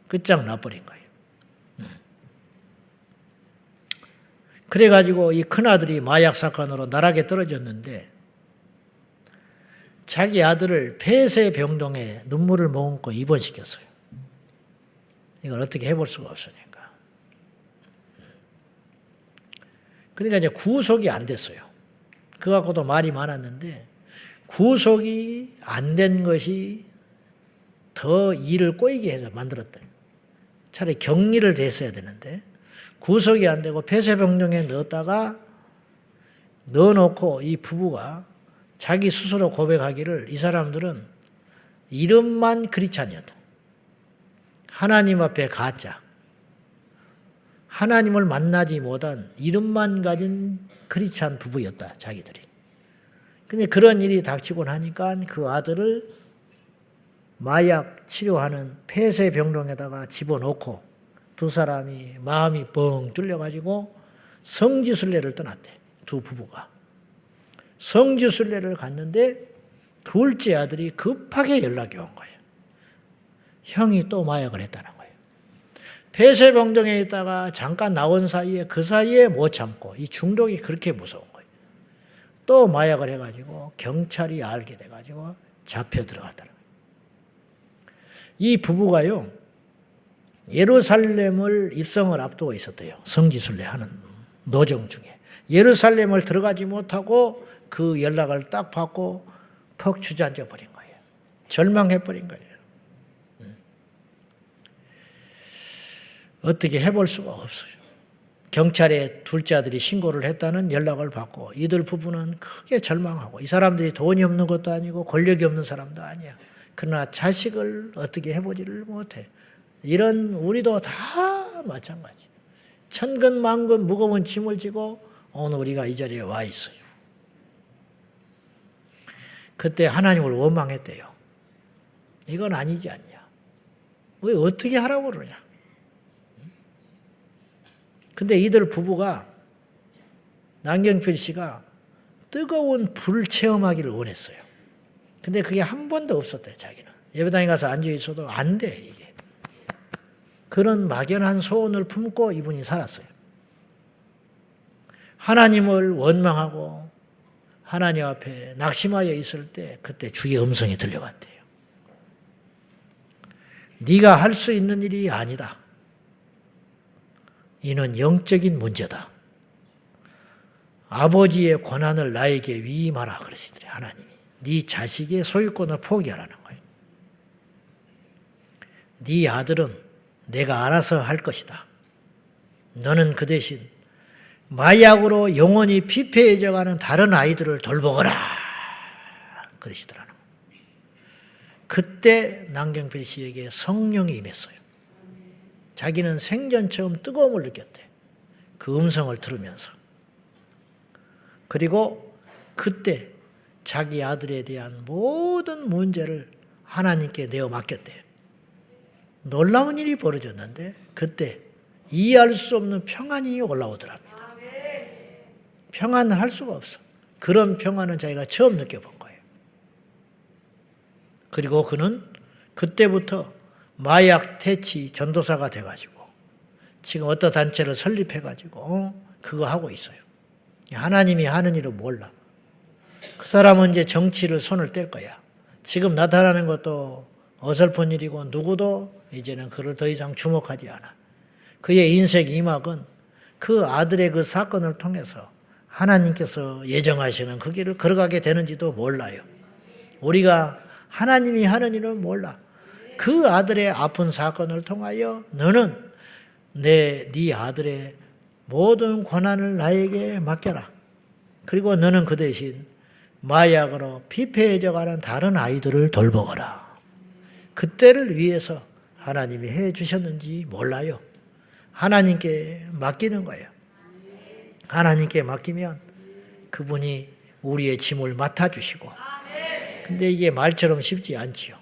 끝장 나버린 거예요. 그래가지고 이 큰아들이 마약 사건으로 나락에 떨어졌는데 자기 아들을 폐쇄병동에 눈물을 머금고 입원시켰어요. 이걸 어떻게 해볼 수가 없으니까. 그러니까 이제 구속이 안 됐어요. 그거 갖고도 말이 많았는데 구속이 안 된 것이 더 일을 꼬이게 해서 만들었다. 차라리 격리를 됐어야 되는데 구속이 안 되고 폐쇄병동에 넣어놓고 이 부부가 자기 스스로 고백하기를 이 사람들은 이름만 크리스찬이었다. 하나님 앞에 가짜. 하나님을 만나지 못한 이름만 가진 크리스찬 부부였다. 자기들이. 근데 그런 일이 닥치고 나니까 그 아들을 마약 치료하는 폐쇄병동에다가 집어넣고 두 사람이 마음이 뻥 뚫려가지고 성지순례를 떠났대. 두 부부가. 성지순례를 갔는데 둘째 아들이 급하게 연락이 온 거예요. 형이 또 마약을 했다는 거예요. 폐쇄병동에 있다가 잠깐 나온 사이에 그 사이에 못 참고 이 중독이 그렇게 무서운 거예요. 또 마약을 해가지고 경찰이 알게 돼가지고 잡혀 들어가더라고요. 이 부부가요. 예루살렘을 입성을 앞두고 있었대요. 성지순례 하는 노정 중에. 예루살렘을 들어가지 못하고 그 연락을 딱 받고 퍽 주저앉아 버린 거예요. 절망해 버린 거예요. 어떻게 해볼 수가 없어요. 경찰에 둘째 아들이 신고를 했다는 연락을 받고 이들 부부는 크게 절망하고 이 사람들이 돈이 없는 것도 아니고 권력이 없는 사람도 아니야. 그러나 자식을 어떻게 해보지를 못해. 이런 우리도 다 마찬가지. 천근만근 무거운 짐을 지고 오늘 우리가 이 자리에 와 있어요. 그때 하나님을 원망했대요. 이건 아니지 않냐. 왜 어떻게 하라고 그러냐. 근데 이들 부부가 남경필 씨가 뜨거운 불 체험하기를 원했어요. 근데 그게 한 번도 없었대요. 자기는. 예배당에 가서 앉아있어도 안 돼 이게. 그런 막연한 소원을 품고 이분이 살았어요. 하나님을 원망하고 하나님 앞에 낙심하여 있을 때 그때 주의 음성이 들려왔대요. 네가 할 수 있는 일이 아니다. 이는 영적인 문제다. 아버지의 권한을 나에게 위임하라 그러시더래 하나님이. 네 자식의 소유권을 포기하라는 거예요. 네 아들은 내가 알아서 할 것이다. 너는 그 대신 마약으로 영혼이 피폐해져가는 다른 아이들을 돌보거라 그러시더라는 거예요. 그때 남경필 씨에게 성령이 임했어요. 자기는 생전 처음 뜨거움을 느꼈대. 그 음성을 들으면서. 그리고 그때 자기 아들에 대한 모든 문제를 하나님께 내어 맡겼대요. 놀라운 일이 벌어졌는데 그때 이해할 수 없는 평안이 올라오더랍니다. 평안을 할 수가 없어. 그런 평안은 자기가 처음 느껴본 거예요. 그리고 그는 그때부터 마약 퇴치 전도사가 돼가지고 지금 어떤 단체를 설립해가지고 그거 하고 있어요. 하나님이 하는 일은 몰라. 그 사람은 이제 정치를 손을 뗄 거야. 지금 나타나는 것도 어설픈 일이고 누구도 이제는 그를 더 이상 주목하지 않아. 그의 인생 이막은 그 아들의 그 사건을 통해서 하나님께서 예정하시는 그 길을 걸어가게 되는지도 몰라요. 우리가 하나님이 하는 일은 몰라. 그 아들의 아픈 사건을 통하여 너는 네 아들의 모든 권한을 나에게 맡겨라. 그리고 너는 그 대신 마약으로 피폐해져가는 다른 아이들을 돌보거라. 그때를 위해서 하나님이 해 주셨는지 몰라요. 하나님께 맡기는 거예요. 하나님께 맡기면 그분이 우리의 짐을 맡아주시고, 근데 이게 말처럼 쉽지 않지요.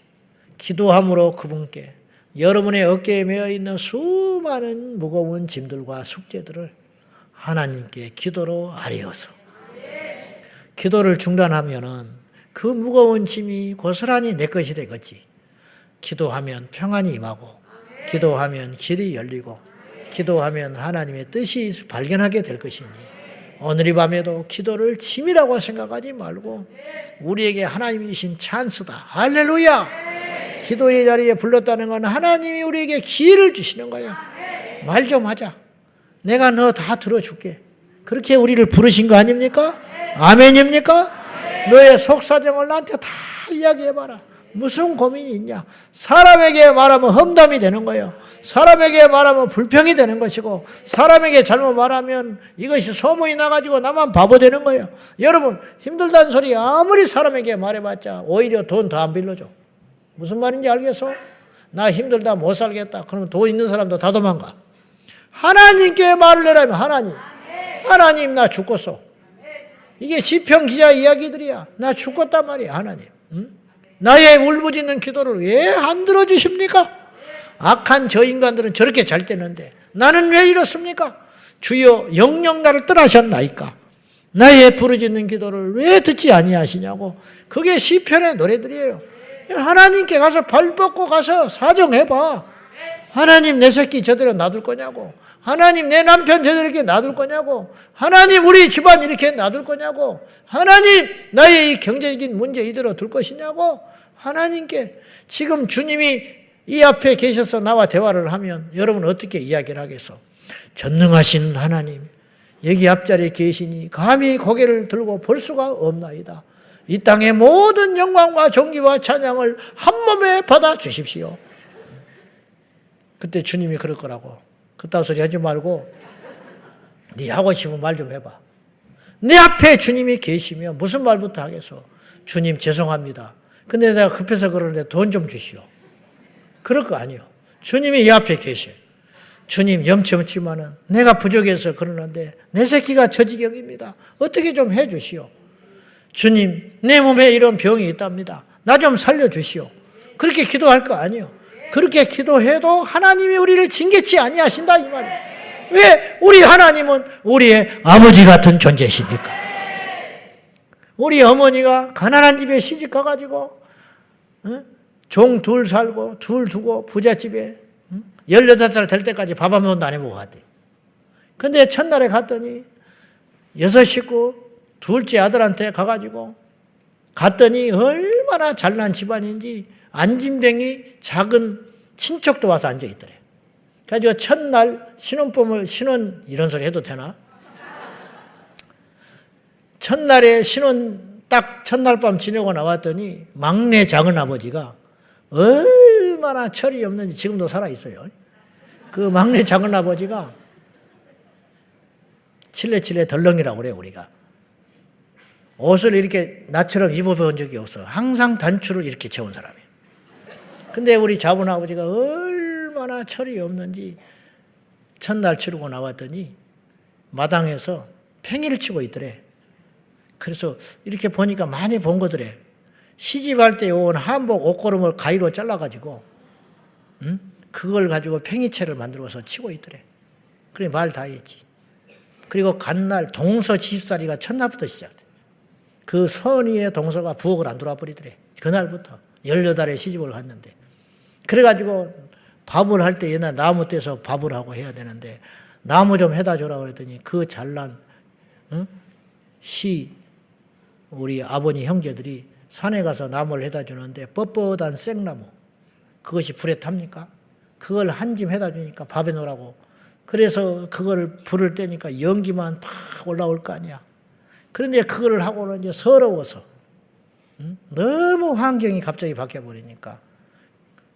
기도함으로 그분께 여러분의 어깨에 메어 있는 수많은 무거운 짐들과 숙제들을 하나님께 기도로 아뢰어서 기도를 중단하면은 그 무거운 짐이 고스란히 내 것이 되겠지. 기도하면 평안이 임하고, 기도하면 길이 열리고, 기도하면 하나님의 뜻이 발견하게 될 것이니 오늘 이 밤에도 기도를 짐이라고 생각하지 말고 우리에게 하나님이 주신 찬스다. 할렐루야. 기도의 자리에 불렀다는 건 하나님이 우리에게 기회를 주시는 거예요. 말 좀 하자. 내가 너 다 들어줄게. 그렇게 우리를 부르신 거 아닙니까? 아멘입니까? 너의 속사정을 나한테 다 이야기해봐라. 무슨 고민이 있냐? 사람에게 말하면 험담이 되는 거예요. 사람에게 말하면 불평이 되는 것이고, 사람에게 잘못 말하면 이것이 소문이 나가지고 나만 바보 되는 거예요. 여러분, 힘들다는 소리 아무리 사람에게 말해봤자 오히려 돈 더 안 빌려줘. 무슨 말인지 알겠어? 나 힘들다 못 살겠다. 그러면 돈 있는 사람도 다 도망가. 하나님께 말을 내라면 하나님 나 죽겠어. 이게 시편 기자 이야기들이야. 나 죽겠단 말이야. 하나님. 나의 울부짖는 기도를 왜 안 들어주십니까? 악한 저 인간들은 저렇게 잘 되는데 나는 왜 이렇습니까? 주여 영영 나를 떠나셨나이까? 나의 부르짖는 기도를 왜 듣지 아니하시냐고. 그게 시편의 노래들이에요. 하나님께 가서 발 뻗고 가서 사정해봐. 하나님 내 새끼 저대로 놔둘 거냐고. 하나님 내 남편 저렇게 놔둘 거냐고. 하나님 우리 집안 이렇게 놔둘 거냐고. 하나님 나의 이 경제적인 문제 이대로 둘 것이냐고. 하나님께 지금 주님이 이 앞에 계셔서 나와 대화를 하면 여러분 어떻게 이야기를 하겠어? 전능하신 하나님 여기 앞자리에 계시니 감히 고개를 들고 볼 수가 없나이다. 이 땅의 모든 영광과 존귀와 찬양을 한 몸에 받아 주십시오. 그때 주님이 그럴 거라고. 그딴 소리 하지 말고 네 하고 싶은 말 좀 해봐. 내 앞에 주님이 계시면 무슨 말부터 하겠어? 주님 죄송합니다. 근데 내가 급해서 그러는데 돈 좀 주시오. 그럴 거 아니요. 주님이 이 앞에 계셔. 주님 염치 없지만은 내가 부족해서 그러는데 내 새끼가 저 지경입니다. 어떻게 좀 해 주시오. 주님 내 몸에 이런 병이 있답니다. 나 좀 살려주시오. 그렇게 기도할 거 아니요. 그렇게 기도해도 하나님이 우리를 징계치 아니하신다 이 말이에요. 왜? 우리 하나님은 우리의 아버지 같은 존재시니까. 우리 어머니가 가난한 집에 시집 가가지고 종 둘 살고 둘 두고 부잣집에 18살 될 때까지 밥 한 번도 안 해보고 갔대. 근데 첫날에 갔더니 6식구 둘째 아들한테 가가지고 갔더니 얼마나 잘난 집안인지 안진뱅이 작은 친척도 와서 앉아있더래. 그래가지고 첫날 신혼 이런 소리 해도 되나? 첫날에 딱 첫날 밤 지내고 나왔더니 막내 작은 아버지가 얼마나 철이 없는지 지금도 살아있어요. 그 막내 작은 아버지가 칠레칠레 덜렁이라고 그래요 우리가. 옷을 이렇게 나처럼 입어본 적이 없어. 항상 단추를 이렇게 채운 사람이에요. 근데 우리 자분 아버지가 얼마나 얼마나 철이 없는지 첫날 치르고 나왔더니 마당에서 팽이를 치고 있더래. 그래서 이렇게 보니까 많이 본 거더래. 시집할 때 온 한복 옷걸음을 가위로 잘라가지고 그걸 가지고 팽이채를 만들어서 치고 있더래. 그래 말 다 했지. 그리고 간날 동서 시집살이가 첫날부터 시작돼. 그 선의의 동서가 부엌을 안 들어와 버리더래. 그날부터 18에 시집을 갔는데. 그래가지고 밥을 할 때 옛날 나무 떼서 밥을 하고 해야 되는데 나무 좀 해다 줘라 그랬더니 그 잘난 우리 아버님 형제들이 산에 가서 나무를 해다 주는데 뻣뻣한 생나무 그것이 불에 탑니까? 그걸 한 짐 해다 주니까 밥에 넣으라고. 그래서 그걸 불을 떼니까 연기만 팍 올라올 거 아니야. 그런데 그걸 하고는 이제 서러워서 너무 환경이 갑자기 바뀌어 버리니까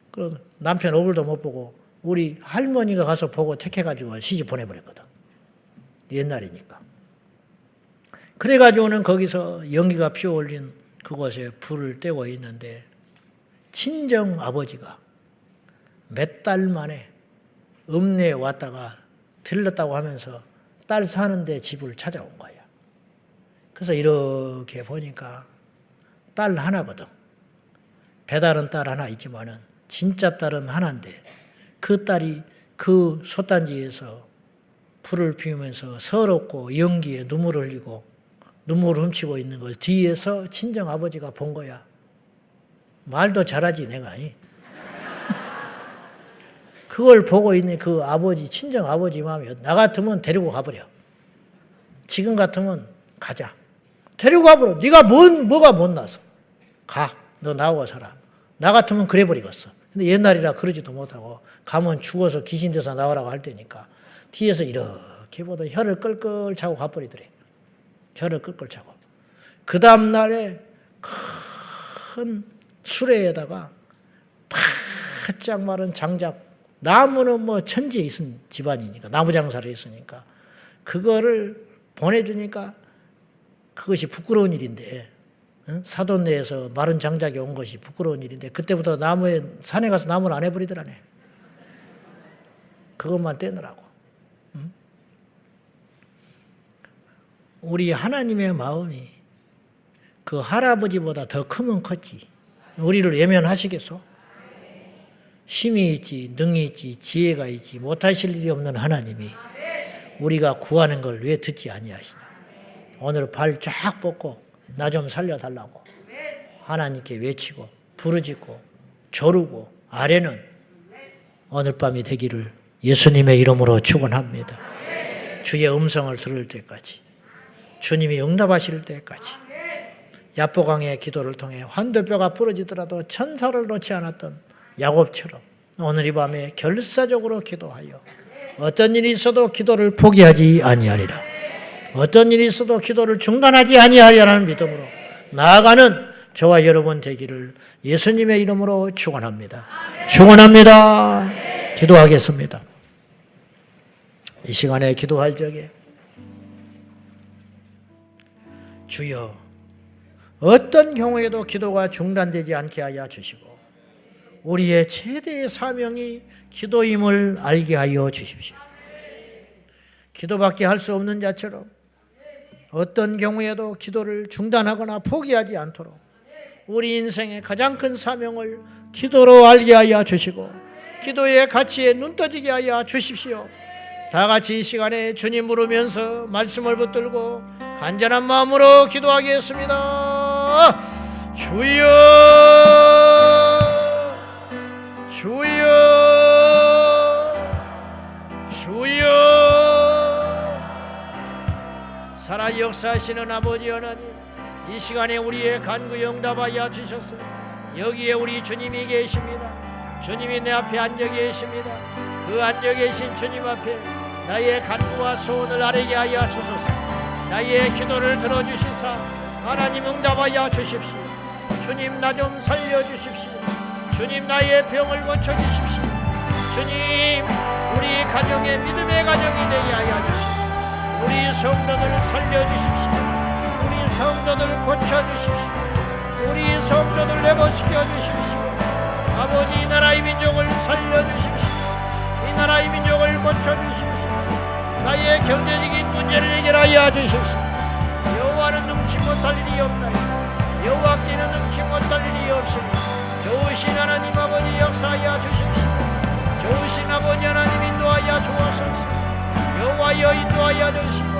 그 남편 얼굴도 못 보고 우리 할머니가 가서 보고 택해가지고 시집 보내버렸거든. 옛날이니까. 그래가지고는 거기서 연기가 피어올린 그곳에 불을 떼고 있는데 친정 아버지가 몇 달 만에 읍내에 왔다가 들렀다고 하면서 딸 사는데 집을 찾아온 거야. 그래서 이렇게 보니까 딸 하나거든. 배달은 딸 하나 있지만은 진짜 딸은 하나인데 그 딸이 그 솥단지에서 불을 피우면서 서럽고 연기에 눈물을 흘리고 눈물을 훔치고 있는 걸 뒤에서 친정 아버지가 본 거야. 말도 잘하지 내가. 그걸 보고 있는 그 아버지, 친정 아버지 마음이 나 같으면 데리고 가버려. 지금 같으면 가자. 데리고 가버려. 네가 뭐가 못나서. 가. 너 나오고 살아. 나 같으면 그래 버리겠어. 근데 옛날이라 그러지도 못하고 가면 죽어서 귀신 돼서 나오라고 할 테니까 뒤에서 이렇게 보다 혀를 끌끌 차고 가버리더래. 혀를 끌끌 차고. 그 다음 날에 큰 수레에다가 바짝 마른 장작, 나무는 뭐 천지에 있은 집안이니까 나무 장사를 했으니까 그거를 보내주니까 그것이 부끄러운 일인데 사돈 내에서 마른 장작이 온 것이 부끄러운 일인데 그때부터 산에 가서 나무를 안 해버리더라네. 그것만 떼느라고. 우리 하나님의 마음이 그 할아버지보다 더 크면 컸지. 우리를 외면하시겠소? 힘이 있지, 능이 있지, 지혜가 있지, 못하실 일이 없는 하나님이 우리가 구하는 걸 왜 듣지 아니하시냐. 오늘 발 쫙 뻗고 나 좀 살려달라고 하나님께 외치고 부르짖고 조르고 아뢰는 오늘 밤이 되기를 예수님의 이름으로 축원합니다. 주의 음성을 들을 때까지, 주님이 응답하실 때까지 야보강의 기도를 통해 환도뼈가 부러지더라도 천사를 놓지 않았던 야곱처럼 오늘 이 밤에 결사적으로 기도하여 어떤 일이 있어도 기도를 포기하지 아니하리라. 어떤 일이 있어도 기도를 중단하지 아니하리라는 믿음으로 나아가는 저와 여러분 되기를 예수님의 이름으로 축원합니다. 축원합니다. 기도하겠습니다. 이 시간에 기도할 적에 주여 어떤 경우에도 기도가 중단되지 않게 하여 주시고 우리의 최대의 사명이 기도임을 알게 하여 주십시오. 기도밖에 할 수 없는 자처럼 어떤 경우에도 기도를 중단하거나 포기하지 않도록 우리 인생의 가장 큰 사명을 기도로 알게 하여 주시고 기도의 가치에 눈 떠지게 하여 주십시오. 다 같이 이 시간에 주님 부르면서 말씀을 붙들고 간절한 마음으로 기도하겠습니다. 주여 주여 주여. 살아 역사하시는 아버지 하나님, 이 시간에 우리의 간구 응답하여 주셔서 여기에 우리 주님이 계십니다. 주님이 내 앞에 앉아 계십니다. 그 앉아 계신 주님 앞에 나의 간구와 소원을 아뢰게 하여 주소서. 나의 기도를 들어주시사 하나님 응답하여 주십시오. 주님 나 좀 살려주십시오. 주님 나의 병을 고쳐주십시오. 주님 우리 가정의 믿음의 가정이 되게 하여 주십시오. 우리 성도들을 살려주십시오. 우리 성도들을 고쳐주십시오. 우리 성도들 회복시켜 주십시오. 아버지 나라의 민족을 살려주십시오. 이 나라 이 민족을 고쳐주시옵소서. 나의 경제적인 문제를 해결하여 주시옵소서. 여호와는 능치 못할 일이 없나이다. 여호와께는 능치 못할 일이 없으니 좋으신 하나님 아버지 역사하여 주십시오. 좋으신 아버지 하나님 인도하여 주옵소서. 여호와여 인도하여 주시고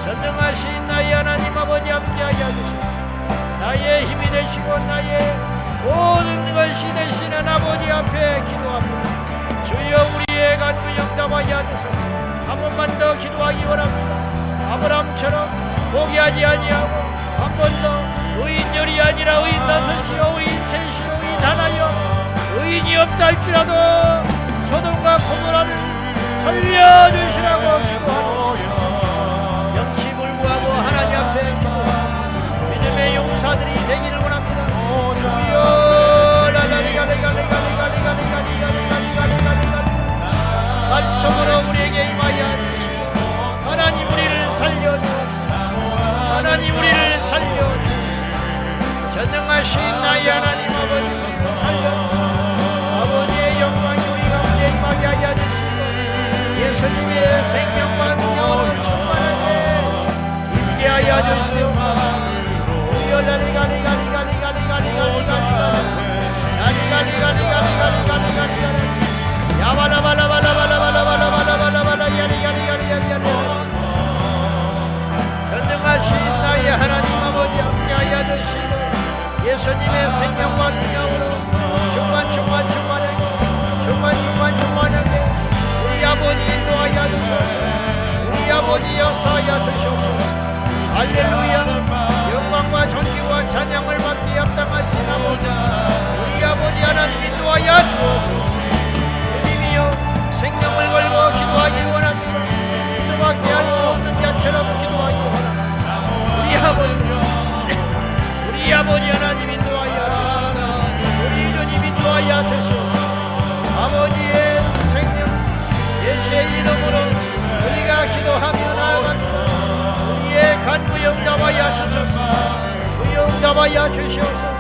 전능하신 나의 하나님 아버지 함께하여 주시고 나의 힘이 되시고 나의 모든 것이 되시는 아버지 앞에 기도합니다. 주여 우리의 간구 응답하여 주소서. 한 번만 더 기도하기 원합니다. 아브라함처럼 포기하지 아니하고 한 번 더 의인열이 아니라 의인 다섯이요 의인 셋이요 의인 하나요 의인이 없다 할지라도 소돔과 고모라를 살려주시라고 기도합니다. 영치 불구하고 하나님 앞에 기도합니다. 믿음의 용사들이 되기를 원합니다. 주여 말씀으로 우리에게 임하여 주시고 하나님 우리를 살려주시고 하나님 우리를 살려주시고 전능하신 나의 하나님 아버지 우리를 살려주시고 아버지의 영광이 우리 가운데 임하게 하여 주시고 예수님의 생명과 능력으로 충만하게 임재하여 주시옵소서. 전능하신 나의 하나님 아버지 함께하여 주시고 예수님의 생명과 능력으로 충만하게 우리 아버지 인도하여 주소서. 우리 아버지 역사하여 주시옵소서. 할렐루야. 영광과 존귀와 찬양을 받기 합당하신 아버지 우리 아버지 하나님 인도하여 주옵소서. 주님이여 생명을 걸고 기도하기 원합니다. 기도밖에 할 수 없는 자처럼 기도하기 원합니다. 우리 아버지 하나님 인도하여 주시옵소서. 우리 주님 인도하여 주시옵소서. 아버지의 생명 예수의 이름으로 우리가 기도하며 나아갑니다. 우리의 간구 응답하여 주소서. 응답하여 주시옵소서.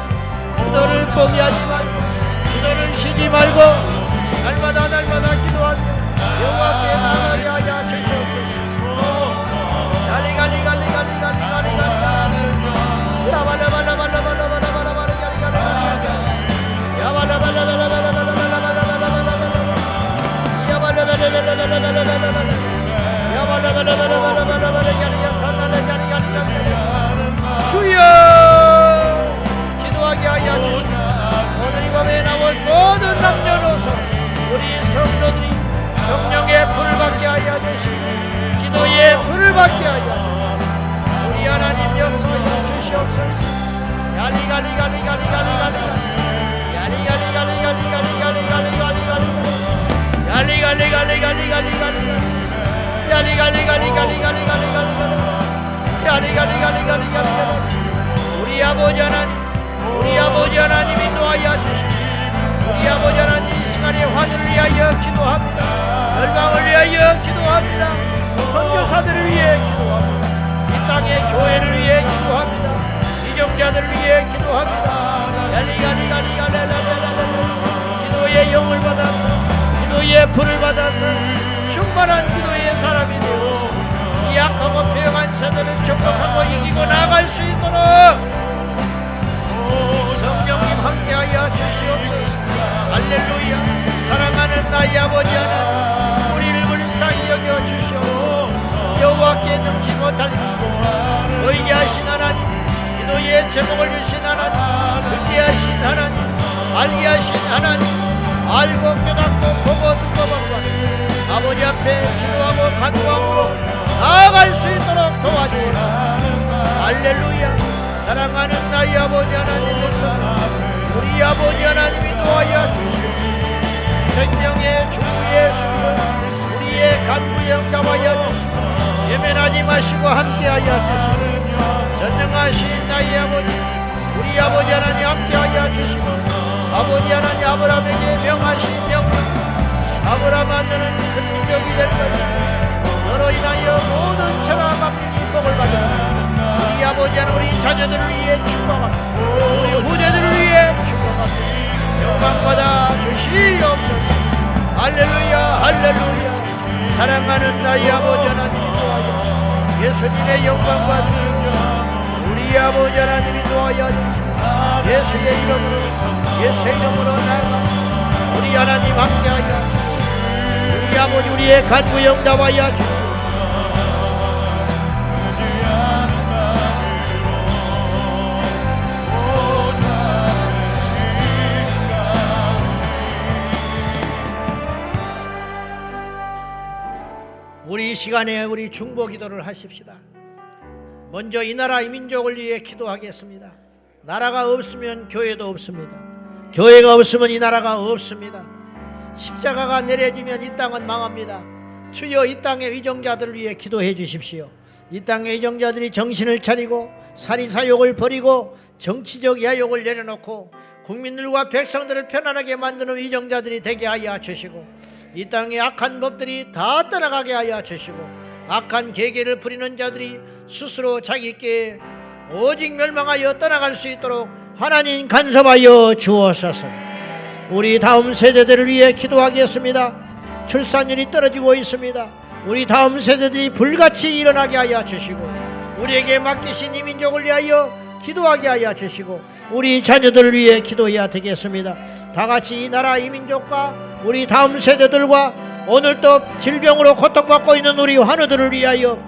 기도를 포기하지 말고 기도를 쉬지 말고 날마다 기도하며 여호와께 나가게 하여 주시옵소서. 주여 기도하게 하여 주시옵소서. 오늘 이 밤에 나온 모든 남녀노소 우리 성도들이 성령의 불을 받게 하여 주시고 기도의 불을 받게 하여 주시고 우리 하나님 역사하여 주시옵소서. 우리 아버지 하나님 인도하여 주시고 우리 아버지 하나님 이 시간에 화두를 위하여 기도합니다. 열방을 위하여 기도합니다. 선교사들을 위해 기도합니다. 이 땅의 교회를 위해 기도합니다. 이정자들을 위해 기도합니다. 기도의 영을 받아서 기도의 불을 받아서 충만한 기도의 사람이 되어서 이 약하고 배영한 세대를 격복하고 이기고 나아갈 수 있도록 성령님 함께하여 주시옵소서. 할렐루야. 사랑하는 나의 아버지 하나님 우리를 불쌍히 여겨 주시옵소서. 여호와께 능치 못할 일이고 의게 하신 하나님 기도의 제목을 주신 하나님 듣게 하신 하나님 알게 하신 하나님 알고 깨닫고 보고 듣고 받고 아버지 앞에 기도하고 간구함으로 나아갈 수 있도록 도와주옵소서. 할렐루야. 사랑하는 나의 아버지 하나님께서 우리 아버지 하나님이 도와여 주시옵소서. 생명의 주 예수를 우리의 간구에 응답하여 주시옵소서. 예면하지 마시고 함께하여 주시옵소서. 전능하신 나의 아버지 우리 아버지 하나님 함께하여 주시옵소서. 아버지 하나님 아브라함에게 명하신 명령 아브라함아 너는 큰 민족이 될 것이고 너로 인하여 모든 천하 만민이 복을 받으라. 우리 아버지 하나님 우리 자녀들을 위해 축복합니다. 우리 후대들을 위해 축복합니다. 영광받아 주시옵소서. 할렐루야 할렐루야. 사랑하는 나의 아버지 하나님 도와여 예수님의 영광과 능력 우리 아버지 하나님이 도와여 예수의 이름으로 예수의 이름으로 나아가 우리 하나님 함께하여 우리 아버지 우리의 간구 영답하여 주시옵소서. 우리 이 시간에 우리 중보 기도를 하십시다. 먼저 이 나라 이 민족을 위해 기도하겠습니다. 나라가 없으면 교회도 없습니다. 교회가 없으면 이 나라가 없습니다. 십자가가 내려지면 이 땅은 망합니다. 주여 이 땅의 위정자들을 위해 기도해 주십시오. 이 땅의 위정자들이 정신을 차리고 사리사욕을 버리고 정치적 야욕을 내려놓고 국민들과 백성들을 편안하게 만드는 위정자들이 되게 하여 주시고 이 땅의 악한 법들이 다 떠나가게 하여 주시고 악한 계계를 부리는 자들이 스스로 자기께 오직 멸망하여 떠나갈 수 있도록 하나님 간섭하여 주옵소서. 우리 다음 세대들을 위해 기도하겠습니다. 출산율이 떨어지고 있습니다. 우리 다음 세대들이 불같이 일어나게 하여 주시고 우리에게 맡기신 이 민족을 위하여 기도하게 하여 주시고 우리 자녀들을 위해 기도해야 되겠습니다. 다같이 이 나라 이 민족과 우리 다음 세대들과 오늘도 질병으로 고통받고 있는 우리 환우들을 위하여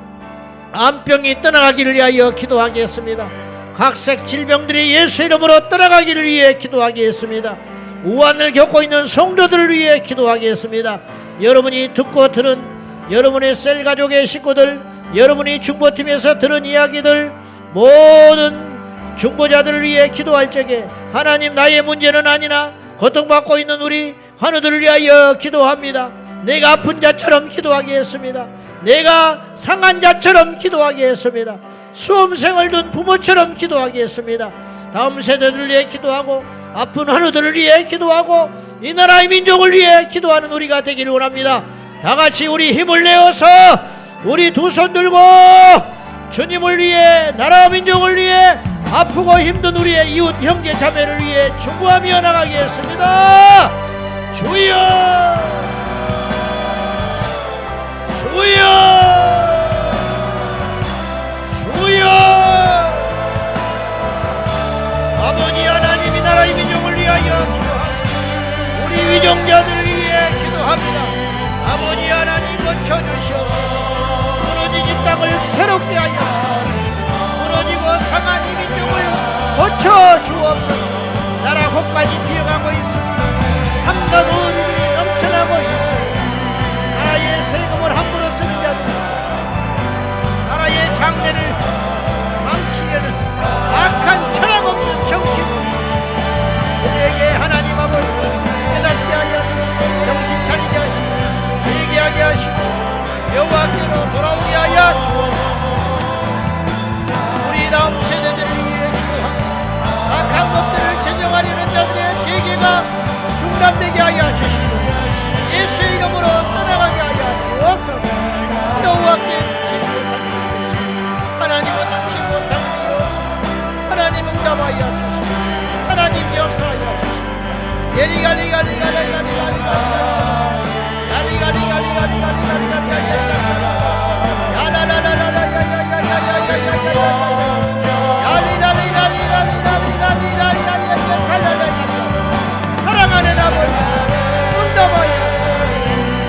암병이 떠나가기를 위하여 기도하겠습니다. 각색 질병들이 예수 이름으로 떠나가기를 위해 기도하겠습니다. 우환을 겪고 있는 성도들을 위해 기도하겠습니다. 여러분이 듣고 들은 여러분의 셀 가족의 식구들, 여러분이 중보팀에서 들은 이야기들, 모든 중보자들을 위해 기도할 적에 하나님 나의 문제는 아니나 고통받고 있는 우리 환우들을 위하여 기도합니다. 내가 아픈 자처럼 기도하겠습니다. 내가 상한 자처럼 기도하겠습니다. 수험생을 둔 부모처럼 기도하겠습니다. 다음 세대들을 위해 기도하고 아픈 환우들을 위해 기도하고 이 나라의 민족을 위해 기도하는 우리가 되기를 원합니다. 다같이 우리 힘을 내어서 우리 두 손 들고 주님을 위해 나라와 민족을 위해 아프고 힘든 우리의 이웃 형제 자매를 위해 중보하며 나가겠습니다. 주여 주여 주여. 아버지 하나님 이 나라의 민족을 위하여 우리 위정자들을 위해 기도합니다. 아버지 하나님 고쳐주시옵소서. 무너진 이 땅을 새롭게 하여 무너지고 상한 이 민족을 고쳐주옵소서. 나라 곳까지 비어가고 있습니다. 한강 어디들이 넘쳐나고 있습니다. 나라의 세금을 함부로 쓰는 자들이 있습니다. 나라의 장래를 망치려는 악한 철학 없는 정치들 우리에게 하나님 아버지 깨닫게 하여 주시고 정신 차리게 하시고 얘기하게 하시고 여호와께로 돌아오게 하여 주옵소서. 우리 다음 세대들을 위해 기도하고 악한 법들을 제정하려는 자들의 세계가 중단되게 하여 주시고 예수의 이름으로 떠나가게 하여 주옵소서. 여호와께 능치 못하는 하나님은 능치 못하는 이로 하나님 응답하여 주시고 하나님 역사하여 주시고 사랑하는 아버지 응답하여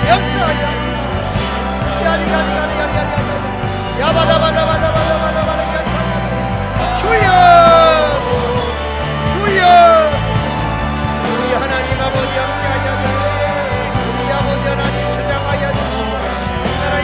역사하여 주여 주여. 우리 하나님 아버지 함께하여 주시고 우리 아버지 하나님 주장하여 주시고 이 나라의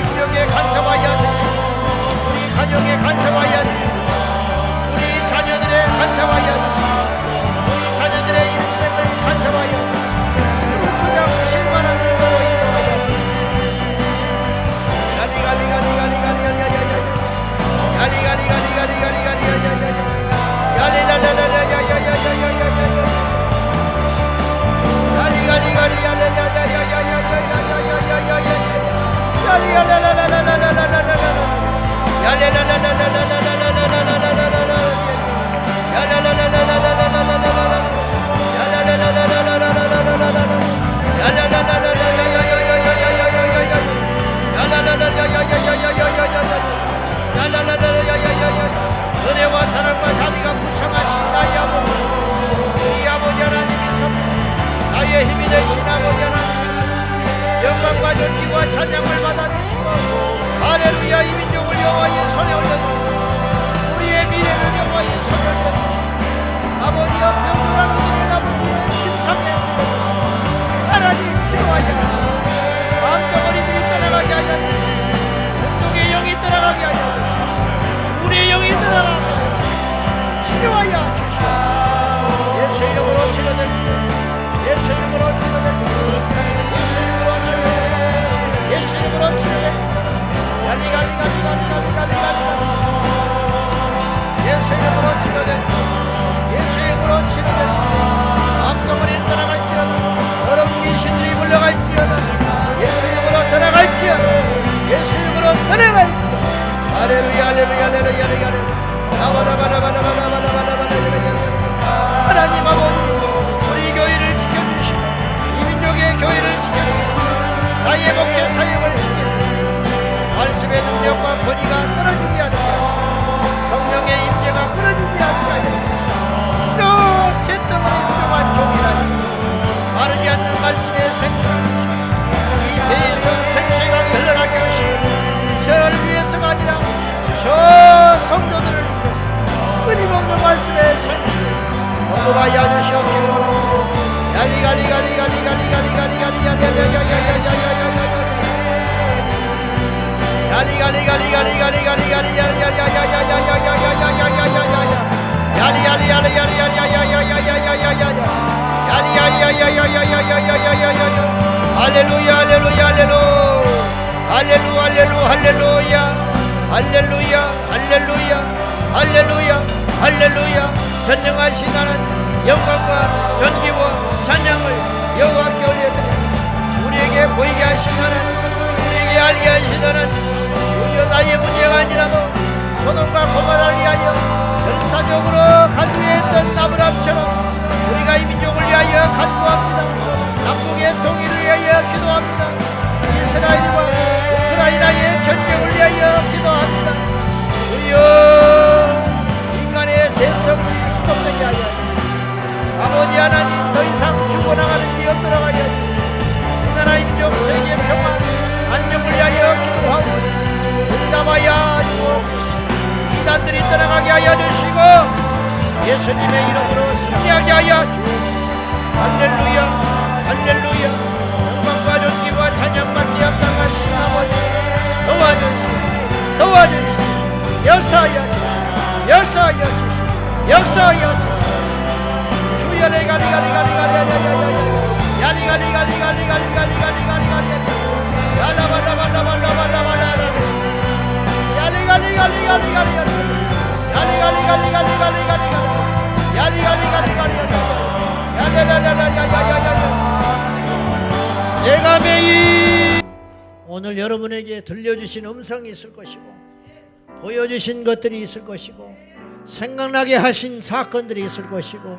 존귀와 찬양을 받아주시고 할렐루야. 이 민족을 여호와의 손에 올려주고 우리의 미래를 여호와의 손에 올려주고 아버지여 병들어가는 우리를 아버지의 심상에 하나님 치료하여 마음덩어리들이 떠나가게 하여 중독의 영이 떠나가게 하여 우리의 영이 떠나가게 하여 치료하여 주시오. 예수 이름으로 치료됩니다. 예수 이름으로 치료됩니다. 예수 이름으로 치료됩니다. 예수 이름으로 치료됩니다. 예수 이름으로 치료됩니다. 예수 이름으로 치료됩니다. 암덩어리 떠나갈지어다. 더러운 귀신들이 물러갈지어다. 예수 이름으로 떠나갈지어다. 예수 이름으로 떠나갈지어다. 할렐루야 할렐루야 할렐루야 할렐루야. 하나님 아버지 우리 교회를 지켜주시고 이 민족의 교회를 지켜주시고 나의 목회 사역을 지켜주시고 말씀의 능력과 권위가 떨어지지 않게 성령의 임재가 끊어지지 않게 이렇게 덩어리 부정한 종이라니 마르지 않는 말씀의 생수를 이 배에서 생수의 강이 흘러나게 하시고 저를 위해서가 아니라 저 성도들을 위해 끊임없는 말씀의 생수 공급하여 주시옵시고 할렐루야 할렐루야 할렐루야 할렐루야 할렐루야 할렐루야 할렐루야 할렐루야. 전능하신 하나님 영광과 존귀와 찬양을 여호와께 올려드립니다. 우리에게 보이게 하신 하나님 우리에게 알게 하신 하나님 주여 나의 문제가 아니라도 소돔과 고모라를 위하여 열사적으로 간구했던 아브람처럼 우리가 이 민족을 위하여 간구합니다. 남북의 통일을 위하여 기도합니다. 이스라엘과 우크라이나의 전쟁을 위하여 기도합니다. 주여 인간의 재성들이 수동되게 하여 주시고 아버지 하나님 더 이상 죽어나가는 일이 없도록 하여 주시고 이 나라 민족 세계 평화 안정을 위하여 기도하고 응답하여 주옵소서. 이단들이 떠나가게 하여 주시고 예수님의 이름으로 승리하게 하여 주옵소서. 할렐루야 할렐루야. 영광과 존귀와 찬양받기 합당하신 아버지 도와주시고 도와주시고 역사하여 주시고 역사하여 주시고 역사하여 주시고 주여 내가 매일 오늘 여러분에게 들려주신 음성이 있을 것이고 보여주신 것들이 있을 것이고 생각나게 하신 사건들이 있을 것이고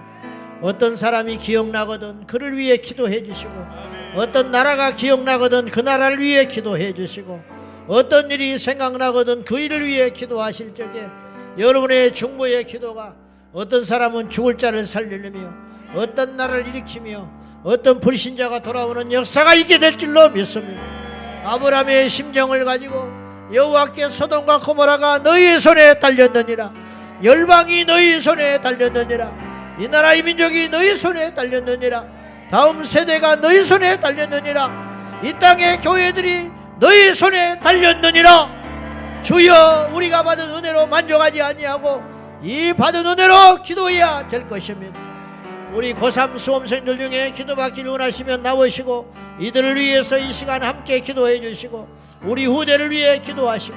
어떤 사람이 기억나거든 그를 위해 기도해 주시고 어떤 나라가 기억나거든 그 나라를 위해 기도해 주시고 어떤 일이 생각나거든 그 일을 위해 기도하실 적에 여러분의 중보의 기도가 어떤 사람은 죽을 자를 살리려며 어떤 나라를 일으키며 어떤 불신자가 돌아오는 역사가 있게 될 줄로 믿습니다. 아브라함의 심정을 가지고 여호와께 소돔과 고모라가 너희의 손에 달렸느니라. 열방이 너희 손에 달렸느니라. 이 나라 이 민족이 너희 손에 달렸느니라. 다음 세대가 너희 손에 달렸느니라. 이 땅의 교회들이 너희 손에 달렸느니라. 주여 우리가 받은 은혜로 만족하지 아니하고 이 받은 은혜로 기도해야 될 것입니다. 우리 고3 수험생들 중에 기도받기를 원하시면 나오시고 이들을 위해서 이 시간 함께 기도해 주시고 우리 후대를 위해 기도하시고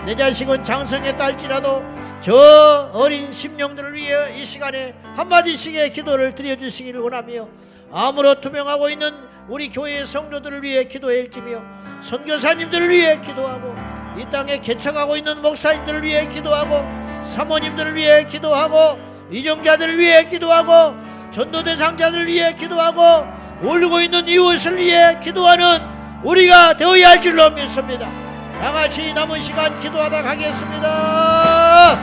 내 자식은 장성했다 할지라도 저 어린 심령들을 위해 이 시간에 한마디씩의 기도를 드려주시기를 원하며 암으로 투명하고 있는 우리 교회의 성도들을 위해 기도할지며 선교사님들을 위해 기도하고 이 땅에 개척하고 있는 목사님들을 위해 기도하고 사모님들을 위해 기도하고 이정자들을 위해 기도하고 전도대상자들을 위해 기도하고 울고 있는 이웃을 위해 기도하는 우리가 되어야 할 줄로 믿습니다. 다같이 남은 시간 기도하다 가겠습니다.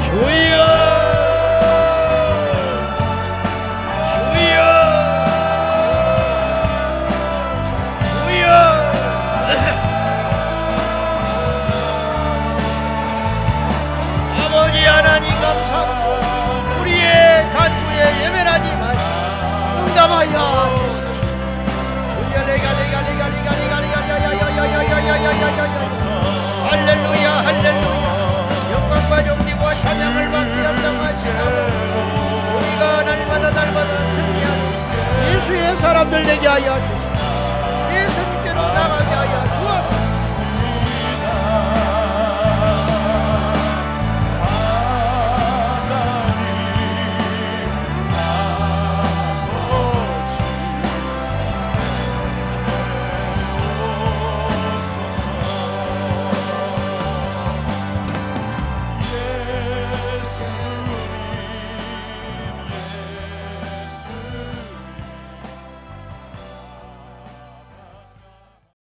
주여 주여 주여 사람들 되게 하여 주옵소서.